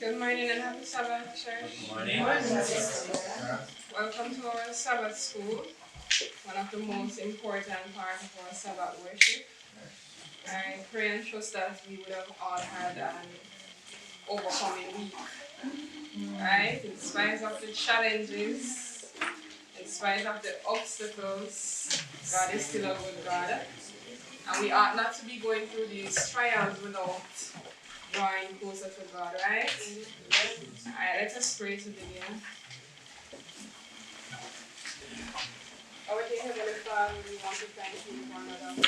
Good morning and happy Sabbath, church. Good morning. Welcome to our Sabbath school, one of the most important parts of our Sabbath worship. I pray and trust that we would have all had an overcoming week. Right? In spite of the challenges, in spite of the obstacles, God is still a good God. And we ought not to be going through these trials without drawing closer to God, right? Alright, let us pray to begin. Our dear Heavenly Father, we want to thank you for another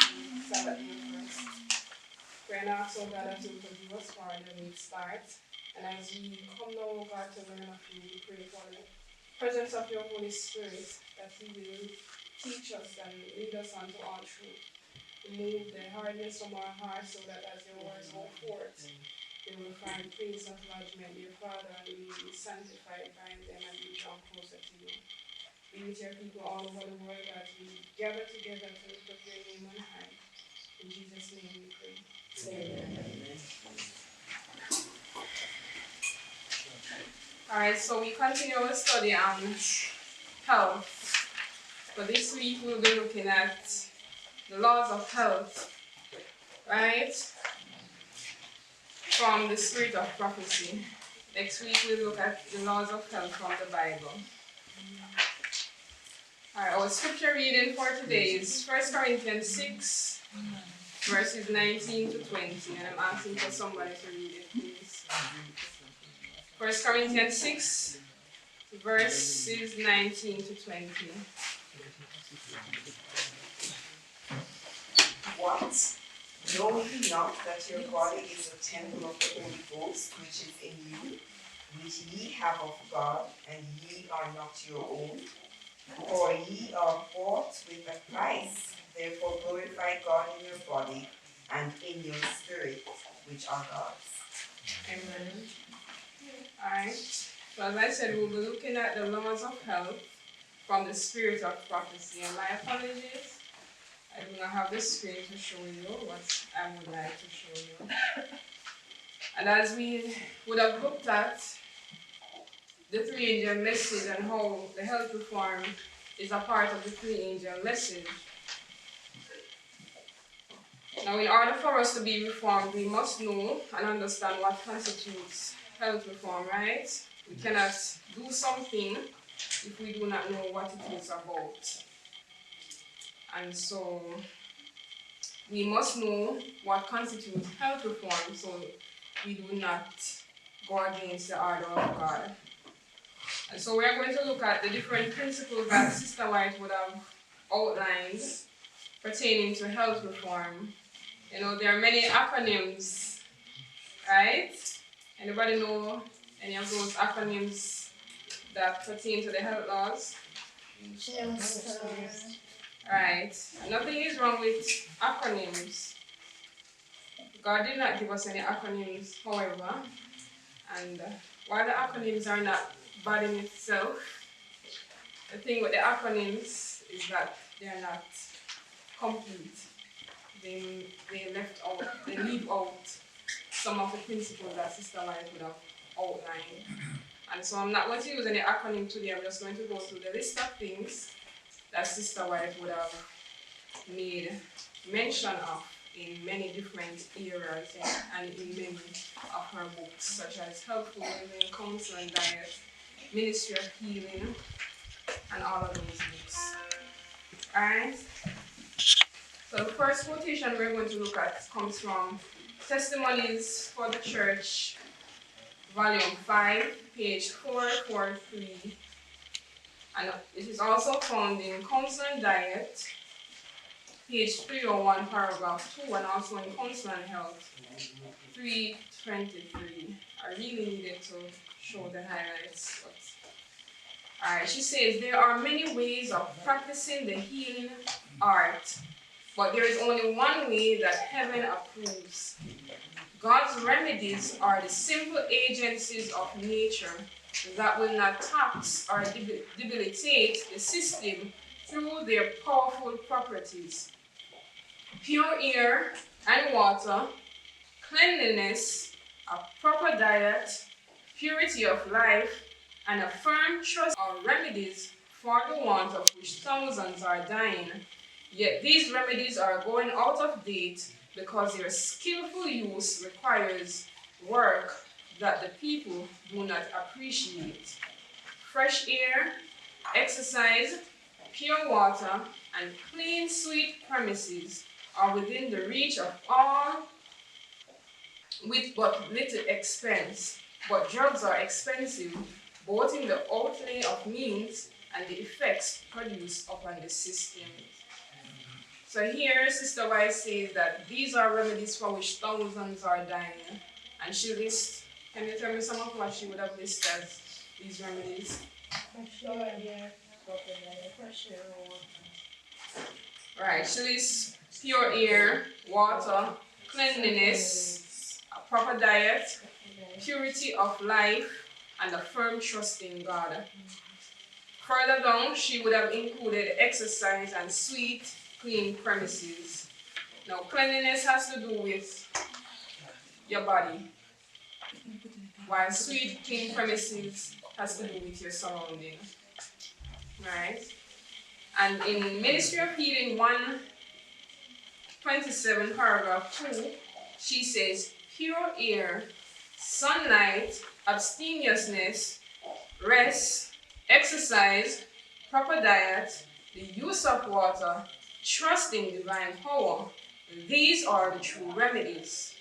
Sabbath June first. Pray and ask, oh God, that you forgive us for the week start. And as we come now, oh God, to learn of you, we pray for the presence of your Holy Spirit, that he will teach us and lead us unto all truth. Remove the hardness from our hearts so that as your words go forth, they will find place of lodgment, dear Father, and we will be sanctified by them and be drawn closer to you. Be with your people all over the world as we gather together to lift up your name on high. In Jesus' name we pray. Amen. Alright, so we continue our study on health. For this week we'll be looking at the laws of health, right? From the spirit of prophecy. Next week we'll look at the laws of health from the Bible. Alright, our scripture reading for today is 1 Corinthians 6, verses 19 to 20. And I'm asking for somebody to read it, please. 1 Corinthians 6, verses 19 to 20. What? Know ye not that your body is a temple of the Holy Ghost, which is in you, which ye have of God, and ye are not your own? For ye are bought with a price. Therefore glorify God in your body and in your spirit, which are God's. Amen. Alright, so as I said, we'll be looking at the laws of health from the spirit of prophecy. And my apologies, I do not have the screen to show you what I would like to show you. And as we would have looked at the three-angel message and how the health reform is a part of the three-angel message. Now, in order for us to be reformed, we must know and understand what constitutes health reform, right? We cannot do something if we do not know what it is about. And so, we must know what constitutes health reform so we do not go against the order of God. And so we are going to look at the different principles that Sister White would have outlined pertaining to health reform. You know, there are many acronyms, right? Anybody know any of those acronyms that pertain to the health laws? Yes. Right. Nothing is wrong with acronyms. God did not give us any acronyms, however. And while the acronyms are not bad in itself, the thing with the acronyms is that they are not complete. They leave out some of the principles that Sister White would have outlined. And so I'm not going to use any acronym today, I'm just going to go through the list of things that Sister White would have made mention of in many different eras and in many of her books, such as Healthful Living, Counsel and Diet, Ministry of Healing, and all of those books. Alright? So the first quotation we're going to look at comes from Testimonies for the Church, Volume 5, page 443. And it is also found in Counsel and Diet, page 301, paragraph 2, and also in Counsel and Health, 323. I really needed to show the highlights. Alright, she says, there are many ways of practicing the healing art, but there is only one way that heaven approves. God's remedies are the simple agencies of nature that will not tax or debilitate the system through their powerful properties. Pure air and water, cleanliness, a proper diet, purity of life, and a firm trust are remedies for the want of which thousands are dying. Yet these remedies are going out of date because their skillful use requires work that the people do not appreciate. Fresh air, exercise, pure water, and clean, sweet premises are within the reach of all with but little expense. But drugs are expensive, both in the outlay of means and the effects produced upon the system. So here, Sister White says that these are remedies for which thousands are dying. And she lists, can you tell me some of what she would have listed as these remedies? Right, she lists pure air, water, cleanliness, a proper diet, purity of life, and a firm trust in God. Further down, she would have included exercise and sweet, clean premises. Now, cleanliness has to do with your body, while sweet, clean premises has to do with your surrounding. Right? And in Ministry of Healing 127, paragraph 2, she says, pure air, sunlight, abstemiousness, rest, exercise, proper diet, the use of water, trust in divine power. These are the true remedies.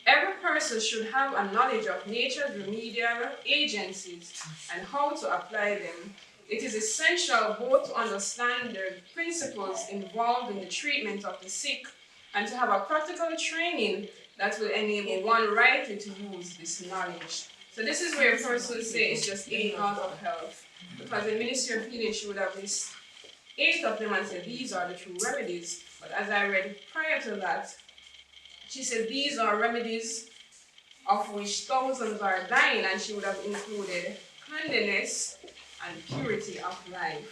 Every person should have a knowledge of nature's remedial agencies and how to apply them. It is essential both to understand the principles involved in the treatment of the sick and to have a practical training that will enable one rightly to use this knowledge. So this is where a person says it's just 8 laws of health. Because in Ministry of Healing, she would have listed 8 of them and said these are the true remedies. But as I read prior to that, she said these are remedies of which thousands are dying, and she would have included cleanliness and purity of life.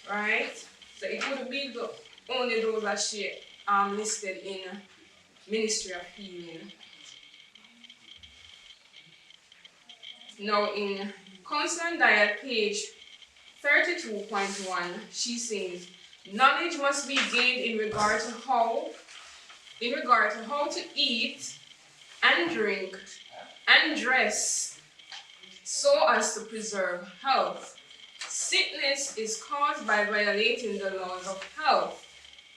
Right? So it would be only those that she listed in Ministry of Healing. Now in Constant Diet, page 32.1, she says, knowledge must be gained in regard to how to eat and drink and dress so as to preserve health. Sickness is caused by violating the laws of health.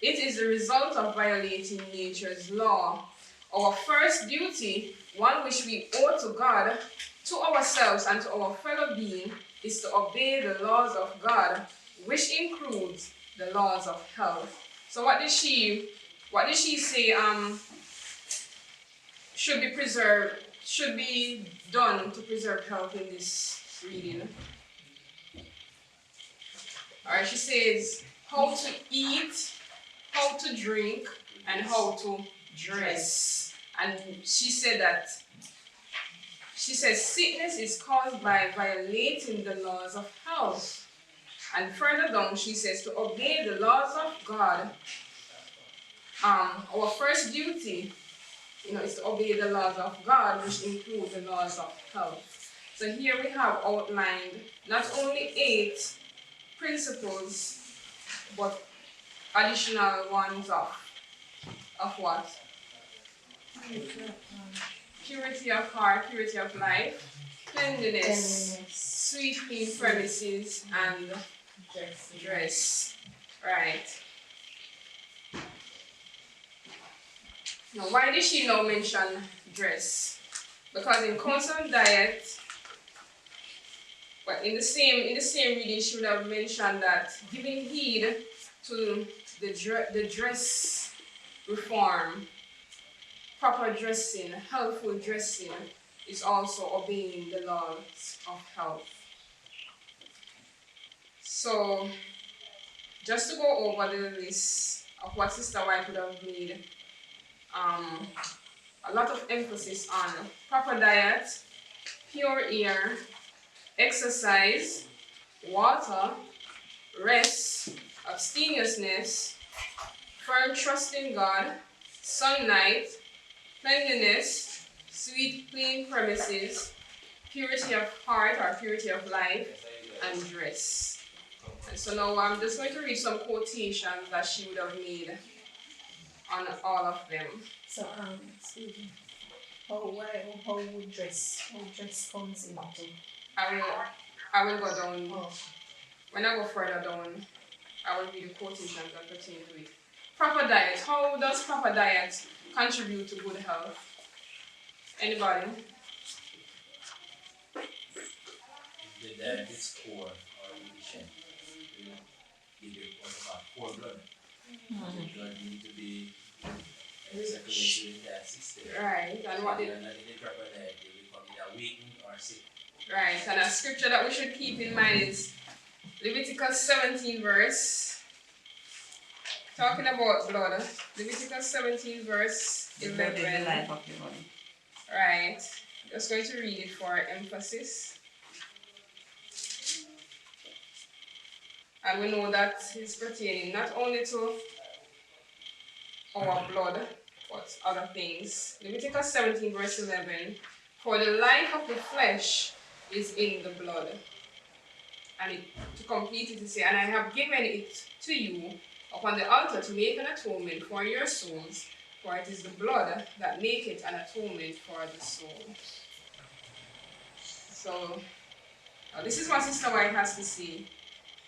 It is the result of violating nature's law. Our first duty, one which we owe to God, to ourselves and to our fellow being, is to obey the laws of God, which includes the laws of health. So what did she say should be preserved, should be done to preserve health in this reading? Alright, she says how to eat, how to drink, and how to dress. And she says sickness is caused by violating the laws of health. And further down, she says to obey the laws of God. Our first duty, is to obey the laws of God, which include the laws of health. So here we have outlined not only 8 principles, but additional ones of what? Purity of heart, purity of life, cleanliness, sweet clean premises, and dress. Right. Now, why did she now mention dress? Because in Constant Diet, but in the same reading, she would have mentioned that giving heed to the dress reform, proper dressing, healthful dressing, is also obeying the laws of health. So, just to go over the list of what Sister White would have made, a lot of emphasis on proper diet, pure air, exercise, water, rest, abstemiousness, firm trust in God, sunlight, cleanliness, sweet clean premises, purity of heart or purity of life, and dress. And so now I'm just going to read some quotations that she would have made on all of them. So, excuse me. How would dress? How dress comes into? I will go down. Oh. When I go further down, I will read the quotations that pertain to it. Proper diet. How does proper diet contribute to good health? Anybody? The diet is poor or deficient. Give you poor blood. The blood needs to be circulated in the entire system. Right. And what If you're not in the proper diet, you become either weakened or sick. Right. And a scripture that we should keep in mind is Leviticus 17 verse. Talking about blood. Leviticus 17 verse 11. The life of your body. Right. Just going to read it for emphasis. And we know that it's pertaining not only to our blood, but other things. Leviticus 17 verse 11. For the life of the flesh is in the blood. And to complete it, to say, and I have given it to you upon the altar to make an atonement for your souls, for it is the blood that maketh an atonement for the soul. So, this is what Sister White has to say.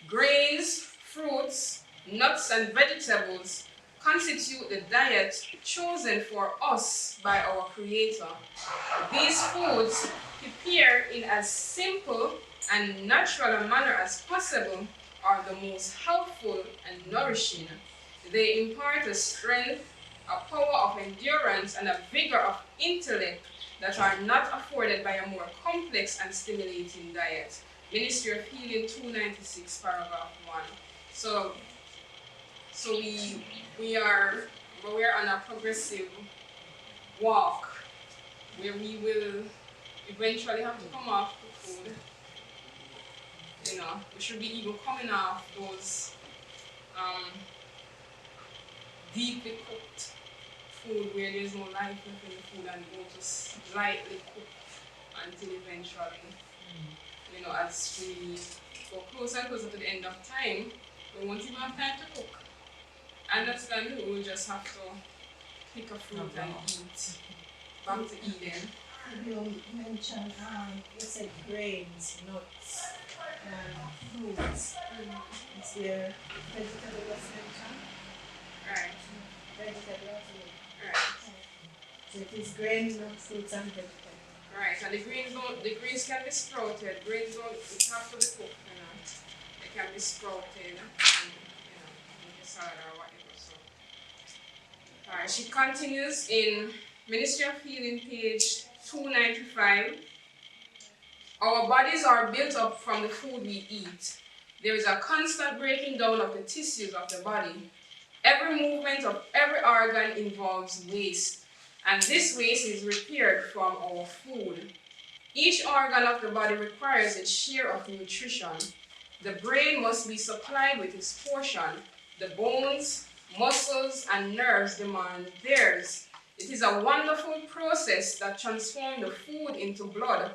Grains, fruits, nuts, and vegetables constitute the diet chosen for us by our Creator. These foods, prepared in as simple and natural a manner as possible, are the most helpful and nourishing. They impart a strength, a power of endurance, and a vigor of intellect that are not afforded by a more complex and stimulating diet. Ministry of Healing 296, paragraph 1. So we are on a progressive walk where we will eventually have to come off the food. You know, we should be even coming off those deeply cooked food where there's no life left in the food, and go to slightly cook until eventually, you know, as we go closer and closer to the end of time, we won't even have time to cook. And that's when we will just have to pick a fruit and eat. Back to Eden. You mentioned, you said grains, nuts, fruits. Is there vegetable was mentioned? Right. Vegetable as well. Right. So it is grains, nuts, fruits, and vegetables. Right. And the greens can be sprouted. Grains don't have to be cooked, you know. They can be sprouted and, you know, in the salad or whatever. So. Alright, she continues in Ministry of Healing, page 295. Our bodies are built up from the food we eat. There is a constant breaking down of the tissues of the body. Every movement of every organ involves waste, and this waste is repaired from our food. Each organ of the body requires its share of nutrition. The brain must be supplied with its portion. The bones, muscles, and nerves demand theirs. It is a wonderful process that transforms the food into blood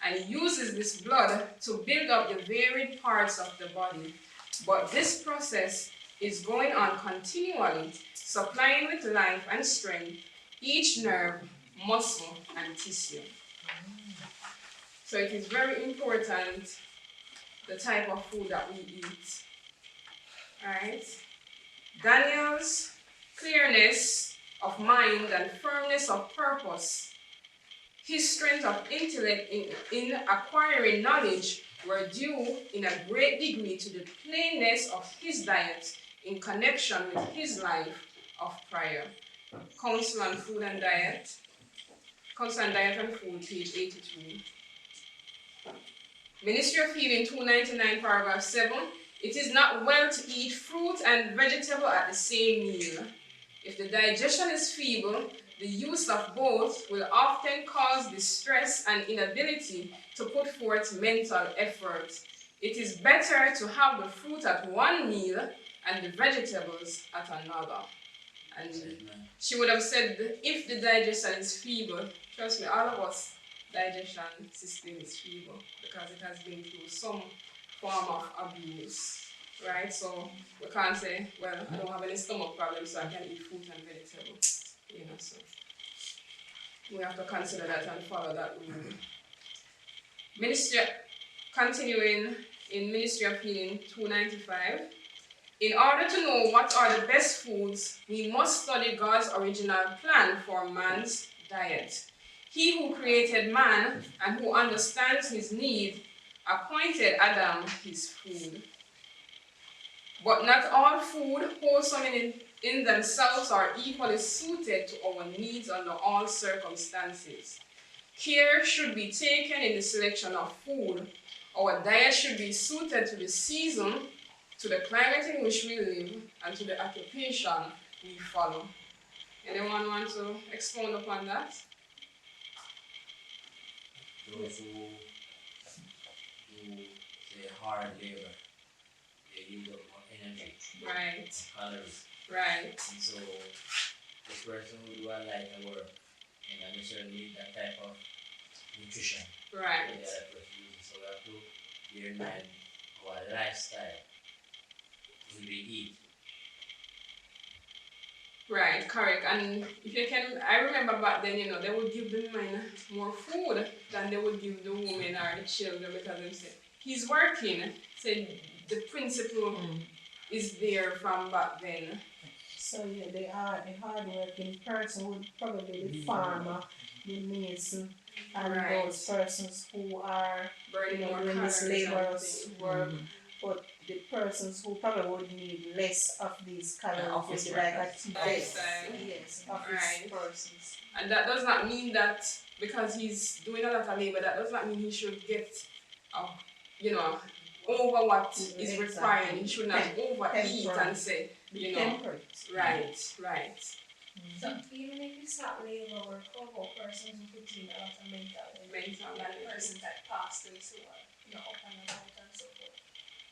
and uses this blood to build up the varied parts of the body. But this process is going on continually, supplying with life and strength each nerve, muscle, and tissue. So it is very important the type of food that we eat. Alright? Daniel's clearness of mind and firmness of purpose, his strength of intellect in acquiring knowledge, were due in a great degree to the plainness of his diet in connection with his life of prayer. Counsel on Food and Diet. Counsel on Diet and Food, page 82. Ministry of Healing 299, paragraph 7. It is not well to eat fruit and vegetable at the same meal. If the digestion is feeble, the use of both will often cause distress and inability to put forth mental effort. It is better to have the fruit at one meal and the vegetables at another. And she would have said, if the digestion is feeble, trust me, all of us digestion system is feeble because it has been through some form of abuse, right? So we can't say, well, I don't have any stomach problems, so I can eat fruit and vegetables, so we have to consider that and follow that rule. Ministry, continuing in Ministry of Healing 295. In order to know what are the best foods, we must study God's original plan for man's diet. He who created man and who understands his need appointed Adam his food. But not all food wholesome in themselves are equally suited to our needs under all circumstances. Care should be taken in the selection of food. Our diet should be suited to the season, to the climate in which we live, and to the occupation we follow. Anyone want to expound upon that? Those who do say hard labor, they use up more energy, Right, calories. right, And so the person who do a lighter work and necessarily need that type of nutrition right, that the other person uses. So we have to bear in mind our lifestyle, what we eat. right, correct. And if you can, I remember back then, they would give the men more food than they would give the women or the children because they said, he's working. So the principle is there from back then. So yeah, the hard-working person would probably the farmer, the mason, and Right. those persons who are Burning more doing this calories and laborious things. work. But the persons who probably would need less of these calories office would be like workers. yes, office Right. persons. And that does not mean that because he's doing a lot of labor, that does not mean he should get, over what is Exactly. required. He should not overeat Temperate. and say, Be temperate. right. So even if it's not labor work, how about persons who put in a lot of mental Mental like energy. persons that pass away so up and about and so forth.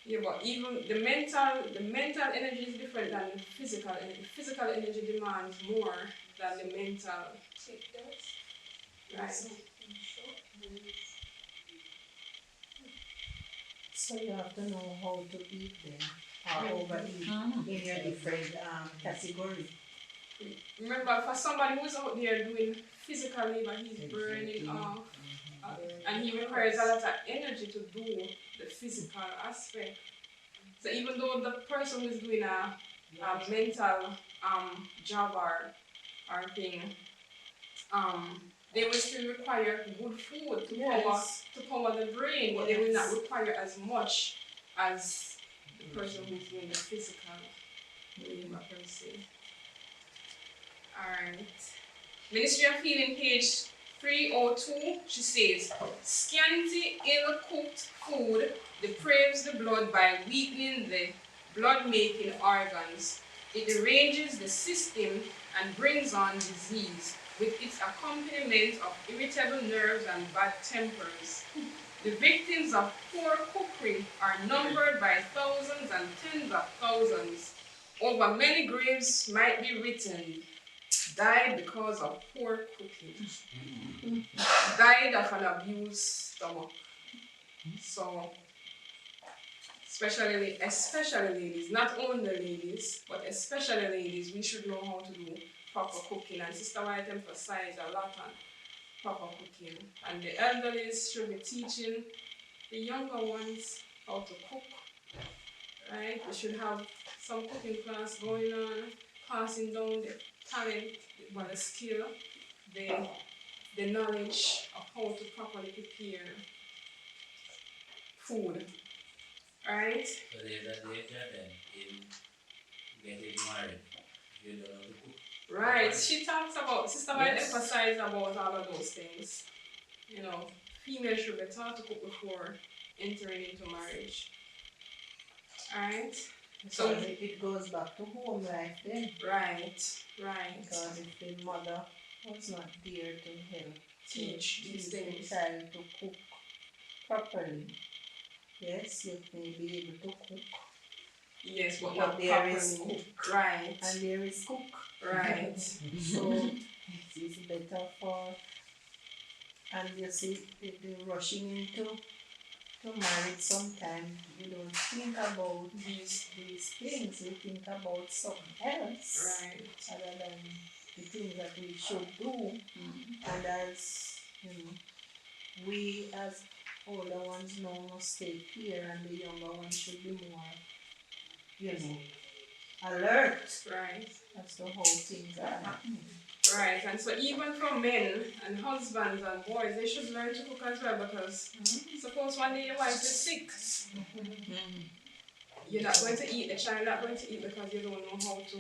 Yeah, but even the mental energy is different than the physical energy. Physical energy demands more than the mental. It does. Right. So, sure. So you have to know how to eat them or overeat in your different category. Remember, for somebody who's out there doing physical labor, he's burning off, and he requires a lot of energy to do the physical aspect. So even though the person who's doing a mental job or thing, they will still require good food to power the brain, but they will not require as much as the person who's doing the physical labor per se. Alright. Ministry of Healing, page 302, she says, scanty, ill-cooked food depraves the blood by weakening the blood-making organs. It deranges the system and brings on disease, with its accompaniment of irritable nerves and bad tempers. The victims of poor cookery are numbered by thousands and tens of thousands. Over many graves might be written, died because of poor cooking. Died of an abused stomach. So, especially ladies, not only ladies, but especially ladies, we should know how to do proper cooking. And Sister White emphasized a lot on proper cooking. And the elderly should be teaching the younger ones how to cook. Right? We should have some cooking class going on, passing down the talent, the skill, the knowledge of how to properly prepare food. Right? So there's a danger then in getting married if you don't know how to cook. Right. She talks about, Sister White emphasized about all of those things. Females should be taught to cook before entering into marriage. Alright? So it goes back to home life then. Right. Because if the mother was not there to help Teach these the things. child to cook properly, yes, you may be able to cook. Yes, but But not there properly. is cook. Right. And there is cook. Right. So it is better for And you see, the rushing into to marriage sometimes you don't think about these things. You think about something else Right. other than the things that we should do. And as you know, we as older ones now must take care, and the younger ones should be more, alert Right. as to how things are happening. Right. And so even for men and husbands and boys, they should learn to cook as well, because suppose one day your wife is sick. You're not going to eat, the child not going to eat because you don't know how to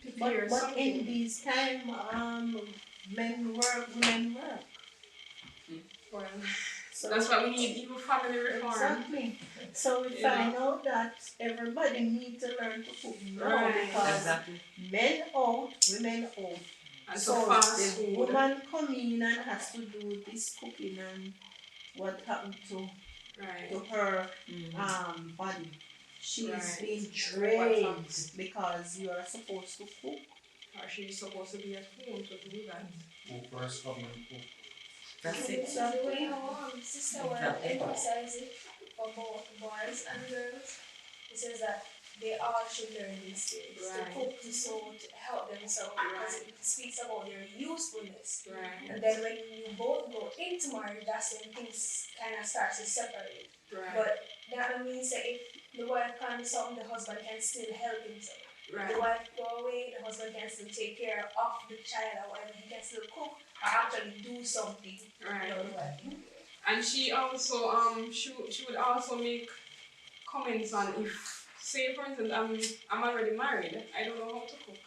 prepare But something. in these time, men work, women work. Well, So that's why we need even family reform. exactly. So we You find out that everybody needs to learn to cook now, Right. because men out, women out. And so So fast the food. woman come in and has to do this cooking, and what happened to Right. her body. She's Right. been trained because you are supposed to cook. Or she's supposed to be at home to do that. Who first come and cook? That's it. The way how Sister will emphasize it for both boys and girls, it says that they all should learn these things Right. to cook, to sew, to help themselves, because it speaks about their usefulness. Right. And then when you both go into marriage, that's when things kind of start to separate. Right. But that means that if the wife can't do something, the husband can still help himself. Right. The wife go away, the husband can still take care of the child or whatever. He can still cook or actually do something. Right. You know, the wife. And she also she would also make comments on, if, say for instance, I'm already married, I don't know how to cook,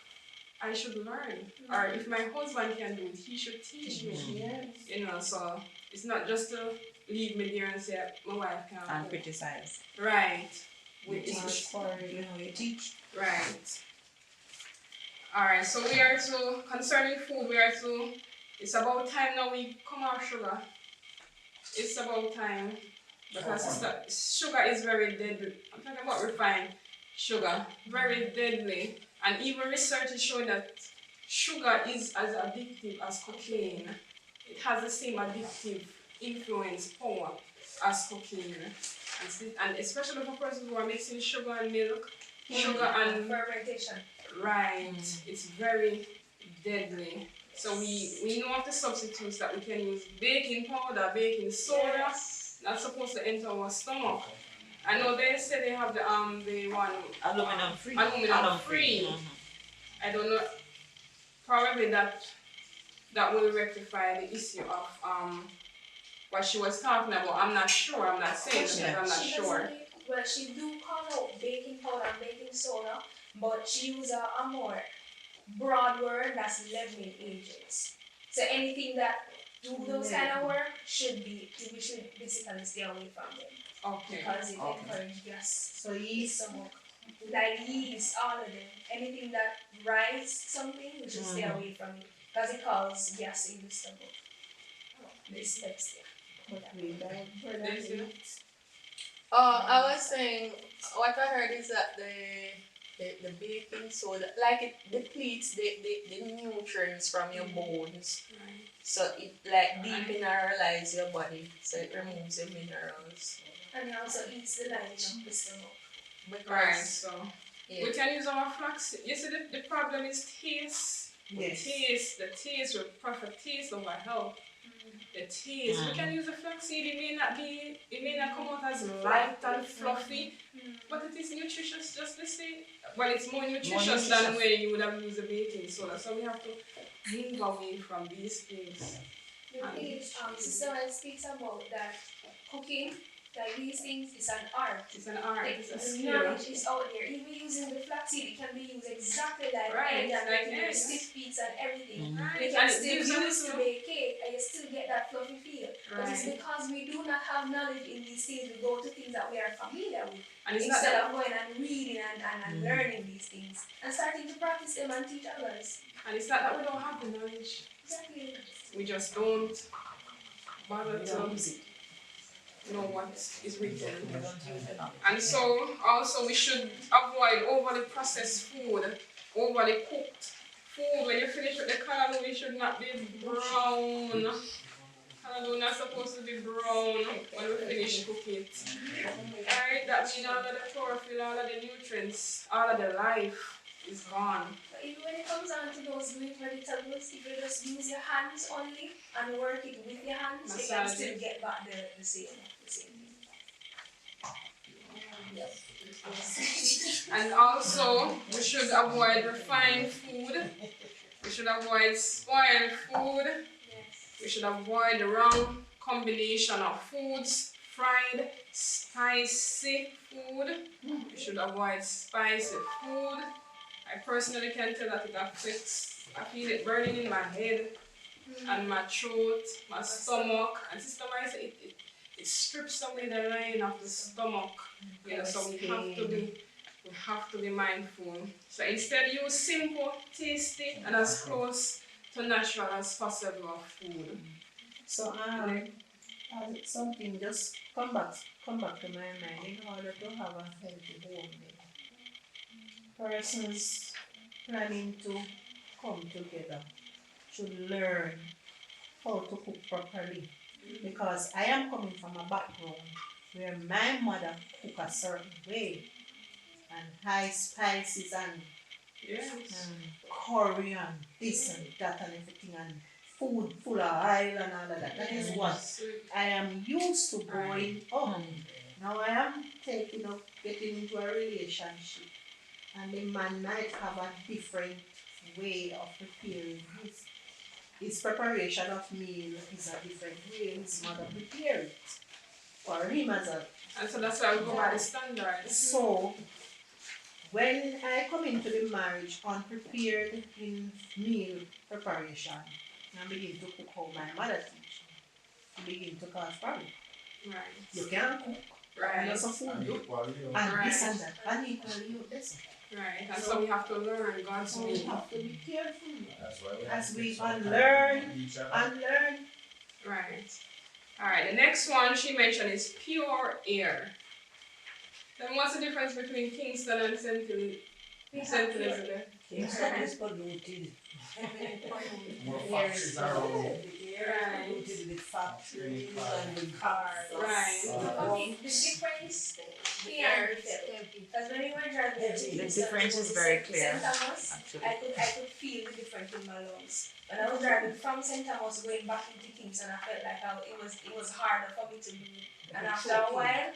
I should learn. Or if my husband can do it, he should teach me. Yes. So it's not just to leave me there and say my wife can't And cook. criticize. Right. We Which is You teach. right. Alright, so we are to, concerning food, it's about time now we come off sugar. It's about time. Because sugar is very deadly. I'm talking about refined sugar. Very deadly. And even research is showing that sugar is as addictive as cocaine. It has the same addictive influence, power as cocaine. And especially for persons who are mixing sugar and milk, sugar and fermentation. right, it's very deadly. So we know of the substitutes that we can use: baking powder, baking soda. Yes. Not supposed to enter our stomach. I know they say they have the one Aluminum free. aluminum free. I don't know. Probably that will rectify the issue of what she was talking about. I'm not sure. I'm not saying because I'm not sure. Well, she do call out baking powder and baking soda, but she use a more broad word, that's leavening agents. So anything that do those kind of work we should basically stay away from them. Okay. Because it encourages gas. So yeast. Stomach. Like yeast, all of them. Anything that rise something, we should stay away from it. Because it causes gas in the stomach. Dyslexia. But we don't put that Yes, in. I was saying, what I heard is that the baking soda, like it depletes the nutrients from your bones. Right. So it like demineralize your body. So it removes the minerals. And it also eats the lining of the stomach. Right. So Yeah. we can use our flax. You see, the problem is taste. Yes. The taste will prefer taste over health. The taste. We can use the flaxseed. It may not come out as light and fluffy, but it is nutritious just the same. Well, it's more nutritious than where you would have used the baking soda. So we have to move away from these things. The thing is, Sister Anne speaks about that cooking, like these things, is an art. It's an art. Like, It's a the skill. knowledge is out there. Even using the flaxseed, it can be used exactly like Right, egg and like making your eggs. stiff beats and everything. Right. You And can it still gives use us to bake cake and you still get that fluffy feel. But it's Right. because we do not have knowledge in these things, we go to things that we are familiar with. And it's not Instead that, of going and reading and learning these things and starting to practice them and teach others. and it's not that we don't have the knowledge. Exactly. We just don't bother to know what is written. And so also we should avoid overly processed food, overly cooked food. When you finish with the callaloo, it should not be brown. Hallelujah, not supposed to be brown when we finish cooking it. Alright, that means all of the chlorophyll, all of the nutrients, all of the life is gone. But even when it comes down to those green vegetables, if you just use your hands only and work it with your hands, you can Massage still it. get back the same thing. And also, we should avoid refined food. We should avoid spoiled food. Yes. We should avoid the wrong combination of foods, fried, spicy food. We should avoid spicy food. I personally can tell that it affects, I feel it burning in my head and my throat, my stomach. And Sister Maya said it strips away the line of the stomach. You know, so we have to be mindful. So instead use simple, tasty, and as close to natural as possible of food. So something just come back to my mind in order to have a healthy home. Persons planning to come together should learn how to cook properly. Because I am coming from a background where my mother cook a certain way and high spices and Yes. curry and this and that and everything and food full of oil and all of that. That is what I am used to growing up. Now I am getting into a relationship and the man might have a different way of preparing his preparation of meal is a different way his mother prepared it for him as a. And so that's why we go by the standards. So when I come into the marriage unprepared in meal preparation and begin to cook how my mother teach me, you begin to cause problem. Right. You can't cook. Right. Lots of food. And this and that. And equally you this. Right. And so we have to learn God's So way. we have to be careful That's why we as we have to unlearn. Right. Alright, the next one she mentioned is pure air. Then what's the difference between Kingston and St. Elizabeth? Kingston is polluted. More factories are around. The air is polluted with factories and with cars. Right. Okay, the difference here, because when we were driving to The difference is very clear, St. Thomas, actually. I could feel the difference in my lungs. When I was driving from St. Thomas going back into Kingston, I felt like it was harder for me to move. And after a while,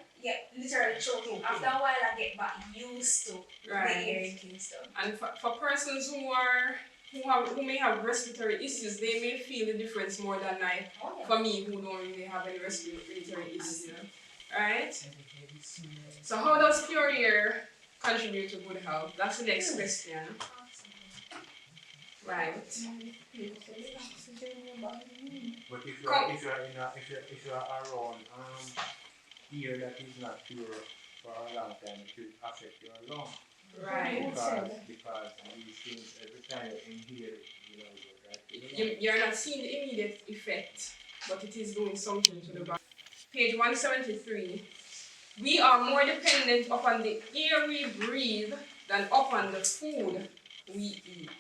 literally choking. After a while, I get back used to the air in Kingston. And for persons who may have respiratory issues, they may feel the difference more than for me who don't really have any respiratory issues. Right? So how does pure air contribute to good health? That's the next question. Right. But if you are around air that is not pure for a long time, it will affect your lungs. Right. Because these things every time you inhale it, You're not seeing the immediate effect, but it is doing something to the body. Page 173. We are more dependent upon the air we breathe than upon the food we eat.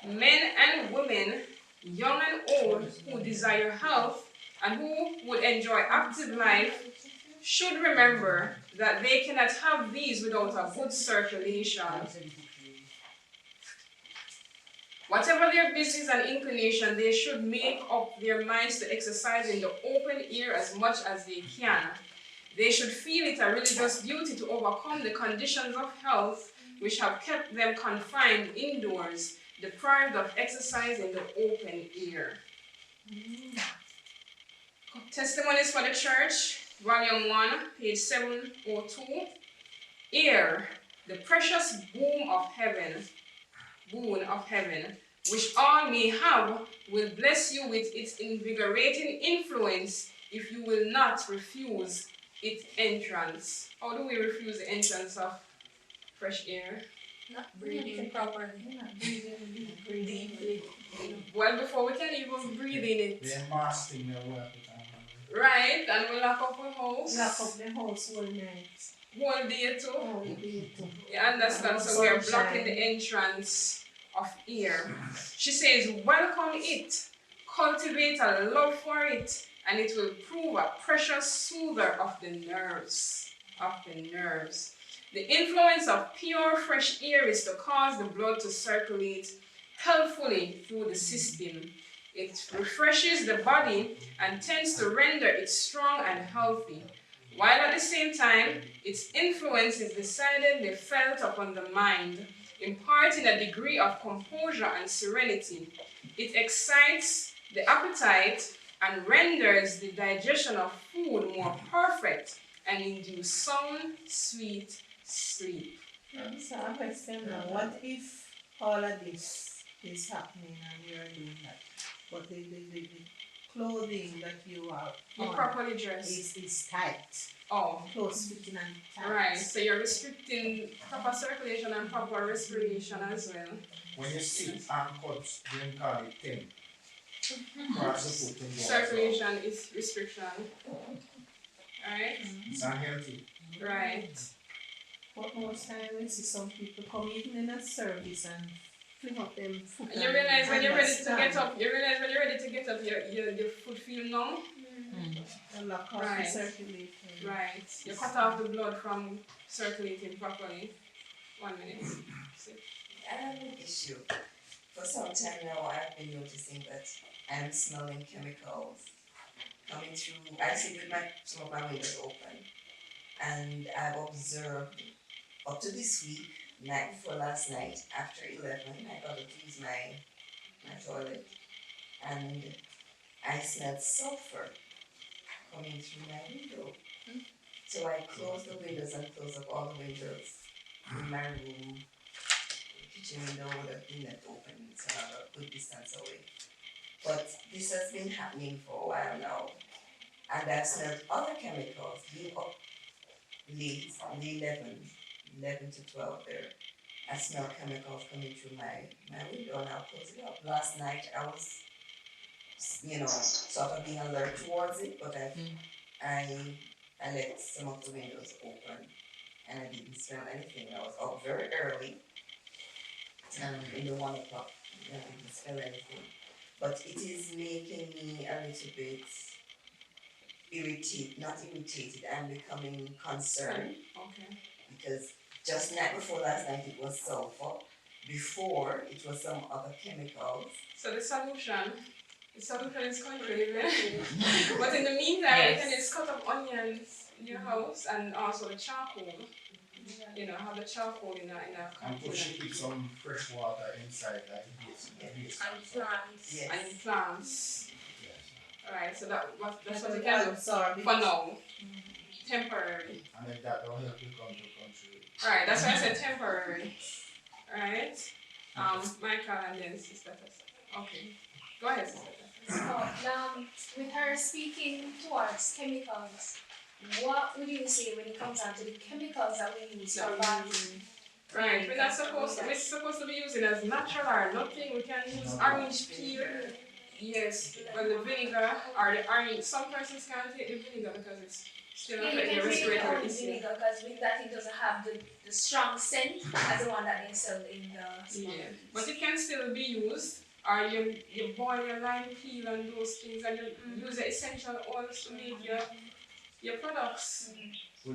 Men and women, young and old, who desire health and who would enjoy active life should remember that they cannot have these without a good circulation. Whatever their business and inclination, they should make up their minds to exercise in the open air as much as they can. They should feel it a religious duty to overcome the conditions of health which have kept them confined indoors, deprived of exercise in the open air. Testimonies for the Church, Volume 1, page 702. Air, the precious boon of heaven, which all may have, will bless you with its invigorating influence if you will not refuse its entrance. How do we refuse the entrance of fresh air? Not breathing properly. Breathing. Well, before we can even breathe in it. They're masking their work. Right, and we lock up the house. Lock up the house all night. Whole day too. All day too. You understand? So we are blocking the entrance of air. She says, welcome it. Cultivate a love for it, and it will prove a precious soother of the nerves. The influence of pure fresh air is to cause the blood to circulate healthfully through the system. It refreshes the body and tends to render it strong and healthy, while at the same time, its influence is decidedly felt upon the mind, imparting a degree of composure and serenity. It excites the appetite and renders the digestion of food more perfect and induce sound, sweet sleep. So I question now, what if all of this is happening and you're doing that, but the clothing that you have You're on properly dressed. is tight, Oh, close fitting and tight. right. So you're restricting proper circulation and proper respiration as well. When you sit and cut, then call it 10. Cross the foot and go. Circulation is restriction. Alright? It's unhealthy. Right. But most time we see some people come even in a service and fling up them foot. And you realize when you're ready to get up, your foot feel numb. And lock off Right. the circulation. Right. You cut off the blood from circulating properly. 1 minute. I have an issue. For some time now, I've been noticing that I'm smelling chemicals coming through. I sit with some of my windows open, and I've observed up to this week, night before last night, after 11, I got to use my toilet, and I smelled sulfur coming through my window. So I closed the windows and closed up all the windows in my room. The kitchen window would have been left open, so I'm a good distance away. But this has been happening for a while now, and I've smelled other chemicals being up late, the 11 to 12 there. I smell chemicals coming through my window, and I'll close it up. Last night I was, sort of being alert towards it, but I let some of the windows open, and I didn't smell anything. I was up very early, in the 1 o'clock, I didn't smell anything. But it is making me a little bit not irritated, I'm becoming concerned, Okay. because just night before last night it was sulfur, before it was some other chemicals. So the solution is country, but in the meantime, you can just cut up onions in your house and also the charcoal. Have the charcoal in a And push it with some fresh water inside, like this. And plants. Yes. and plants. Yes. Alright, so that's what you And can do absorb it. for now. Temporary. And if that don't help you come to country. Alright, that's why I said temporary. Alright? Michael and then Sister Tessa. Okay. Go ahead, Sister Tessa. So, with her speaking towards chemicals, what would you say when it comes down to the chemicals that we use for bathing? Right, we're supposed to be using as natural or nothing. We can use orange peel. Yes, well the vinegar or the orange. Some persons can't take the vinegar because it's still Yeah, you affect can the take respiratory only issue. vinegar because with that it doesn't have the strong scent as the one that they sell in the Yeah, supermarket. but it can still be used. Or you boil your lime peel and those things, and you use the essential oils to make your products. We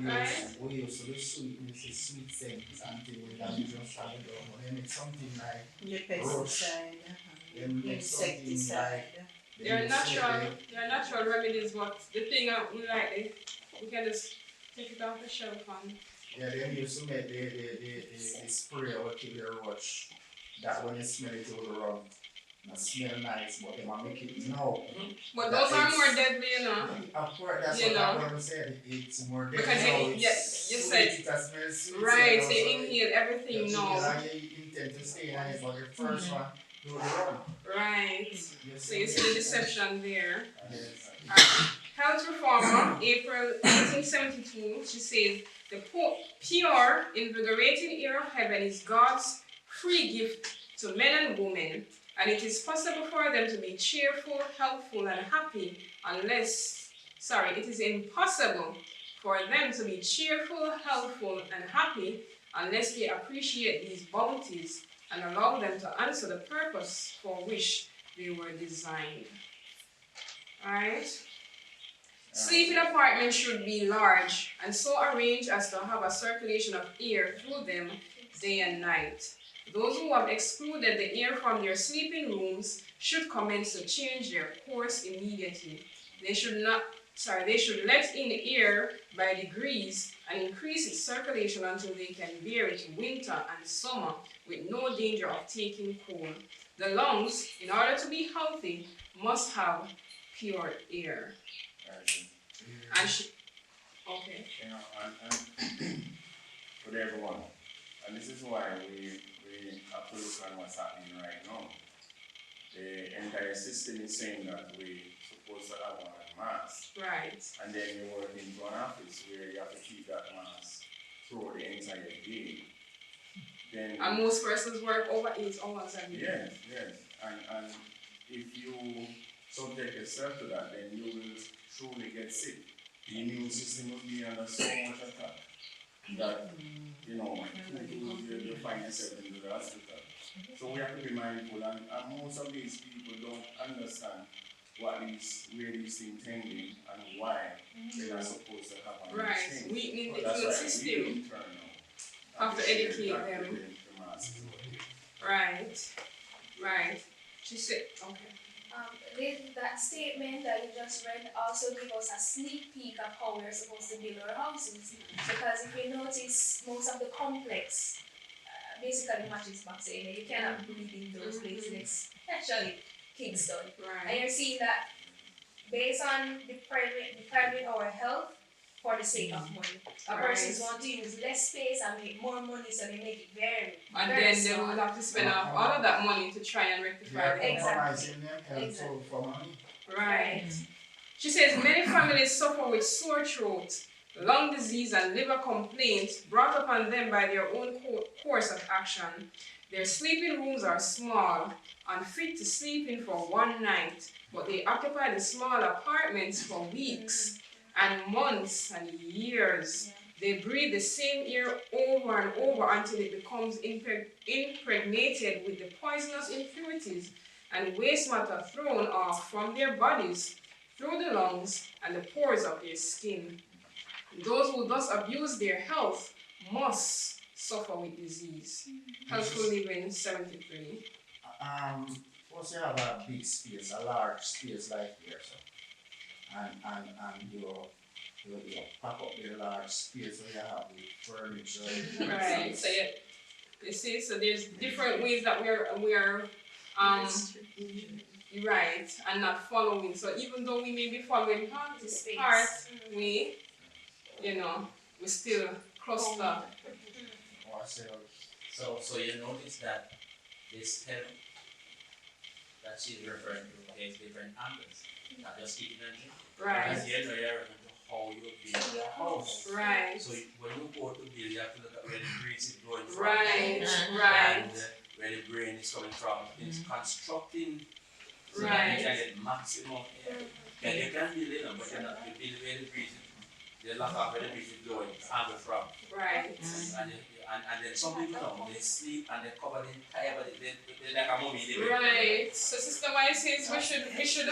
use the sweet scents until we can just have it down. Then it's something like The pesticide, then make something insecticide. They're natural remedies, but the thing we like, we can just take it off the shelf and then you used to make the spray or kill the roach. That when you smell it, it will run. It smell nice, but they might make it no. but those are more deadly, Of course, that's You what know. I'm going to say. It's more deadly. Because you said it smells sweet. right, so so you inhale everything now. You intend to stay in it, but the first one, do the run. Right. So you see the deception there. Yes. Health reformer, April 1872, she says, the pure, invigorating air of heaven is God's free gift to men and women, and it is possible for them to be cheerful, healthful, and happy it is impossible for them to be cheerful, healthful, and happy unless they appreciate these bounties and allow them to answer the purpose for which they were designed. Alright? Sleeping apartments should be large and so arranged as to have a circulation of air through them day and night. Those who have excluded the air from their sleeping rooms should commence to change their course immediately. They should let in air by degrees and increase its circulation until they can bear it winter and summer with no danger of taking cold. The lungs, in order to be healthy, must have pure air. And okay. You know, and for everyone. And this is why we have to look at what's happening right now. The entire system is saying that we're supposed to have on a mask. Right. And then you work into an office where you have to keep that mask through the entire day. Then and most persons work over 8 hours a day. Yes. And if you subject yourself to that, then you will truly get sick. The immune system will be under so much attack that, you find yourself in the hospital. So we have to be mindful, and most of these people don't understand where these things tending and why they're not supposed to happen. Right, weakening the immune system. Have to educate them. Right. She said, okay. That statement that you just read also gives us a sneak peek of how we're supposed to build our houses. Because if you notice, most of the complex basically matches back saying you cannot breathe in those places, especially Kingston. Right. And you're seeing that based on depriving our health for the sake of money. Persons want to use less space and make more money, so they make it very and very then small. they will have to spend all of that money to try and rectify it. Exactly. For money. Right. She says many families suffer with sore throat, lung disease, and liver complaints brought upon them by their own course of action. Their sleeping rooms are small, unfit to sleep in for one night, but they occupy the small apartments for weeks and months and years. They breathe the same air over and over until it becomes impregnated with the poisonous impurities and waste matter thrown off from their bodies through the lungs and the pores of their skin. Those who thus abuse their health must suffer with disease. Healthful Living 73. Suppose you have a big space, a large space like here, so. And you pack up the large space where you have the furniture. Right. So you see, so there's different ways that we are right and not following. So even though we may be following part way, we still cluster. So you notice that this term that she's referring to has different angles, not just keeping it. Right. Because you're referring to how you build your house. Right. So when you go to build, you have to look at where the breeze is blowing from. Right. And where the brain is coming from. It's constructing so that you can get maximum air. And you can build, but you're not you build where the breeze is. You lock off where the breeze is blowing, angle from. Right. And then some people they sleep and they cover the entire body. They're like a mummy. Right. So Sister Maya says we should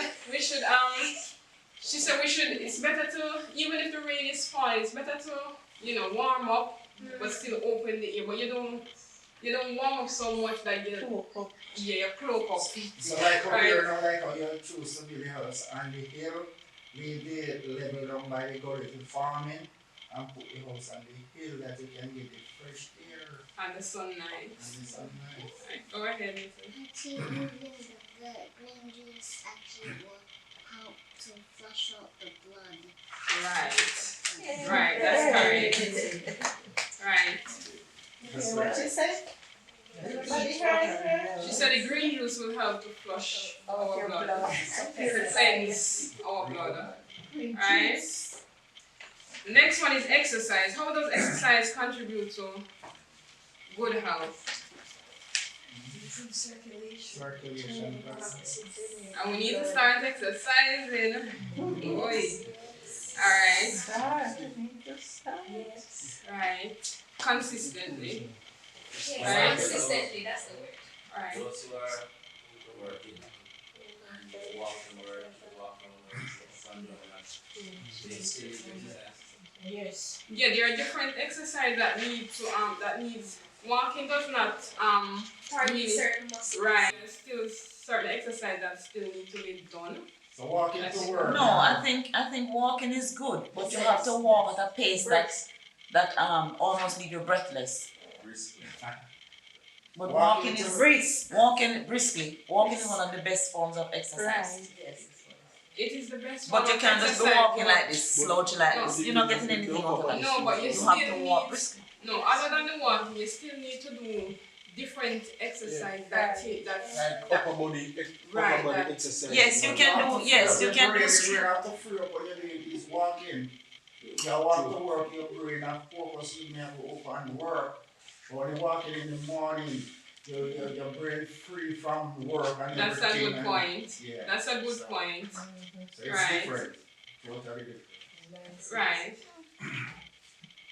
she said it's better to, even if the rain is falling, it's better to, warm up but still open the air. But you don't warm up so much that you cloak up. So like up here now, like how you choose to build the house on the hill, leave the level down by the gully to farming and put the house on the hill that you can get the fresh air. And the sunlight. Right, go ahead, Nathan. Actually, moving the green juice actually will help to flush out the blood. Right, that's correct. Right. What she said? Everybody heard? She said the green juice will help to flush our blood. To cleanse our blood. Right? Next one is exercise. How does exercise contribute to good health? Circulation. And we need to start exercising. Boy. Alright. Right. Consistently. Yes, consistently, that's the word. Right. Those who are working, walk to work, They still need to exercise. Yes. Yeah, there are different exercise that need to that needs walking does not Target really certain muscles. right. There's still certain exercise that still need to be done. So walking That's to work. No, I think walking is good, but you have to walk at a pace that almost leave you breathless. Briskly. But Walking walking to is Brisk. walking briskly. Walking is one of the best forms of exercise. Yes. It is the best But form you of can't just go exercise, walking but- like this, slouchy like No. this. You're not getting anything out of that. No, but you You still have to walk need briskly. no other than the walking, you still need to do different exercise that Like upper body Right, that- exercise. Yes, you can do. Yes, you can do. You have to free up when you're doing this walking. You walk to work, your brain and focus, you may have to open work. But when you're walking in the morning, your brain free from work and That's a everything. good point. Yeah. That's a good point. So it's Right. different. Totally different. Right.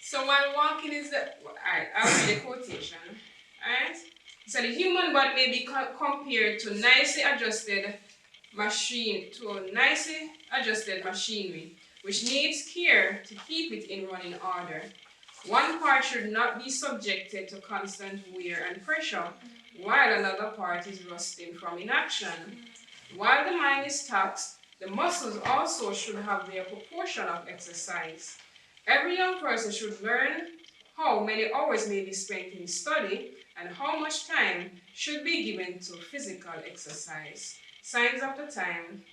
So while walking is the alright, I'll read the quotation. Alright? So the human body may be compared to nicely adjusted machinery, which needs care to keep it in running order. One part should not be subjected to constant wear and pressure, while another part is rusting from inaction. While the mind is taxed, the muscles also should have their proportion of exercise. Every young person should learn how many hours may be spent in study and how much time should be given to physical exercise. Signs of the Time,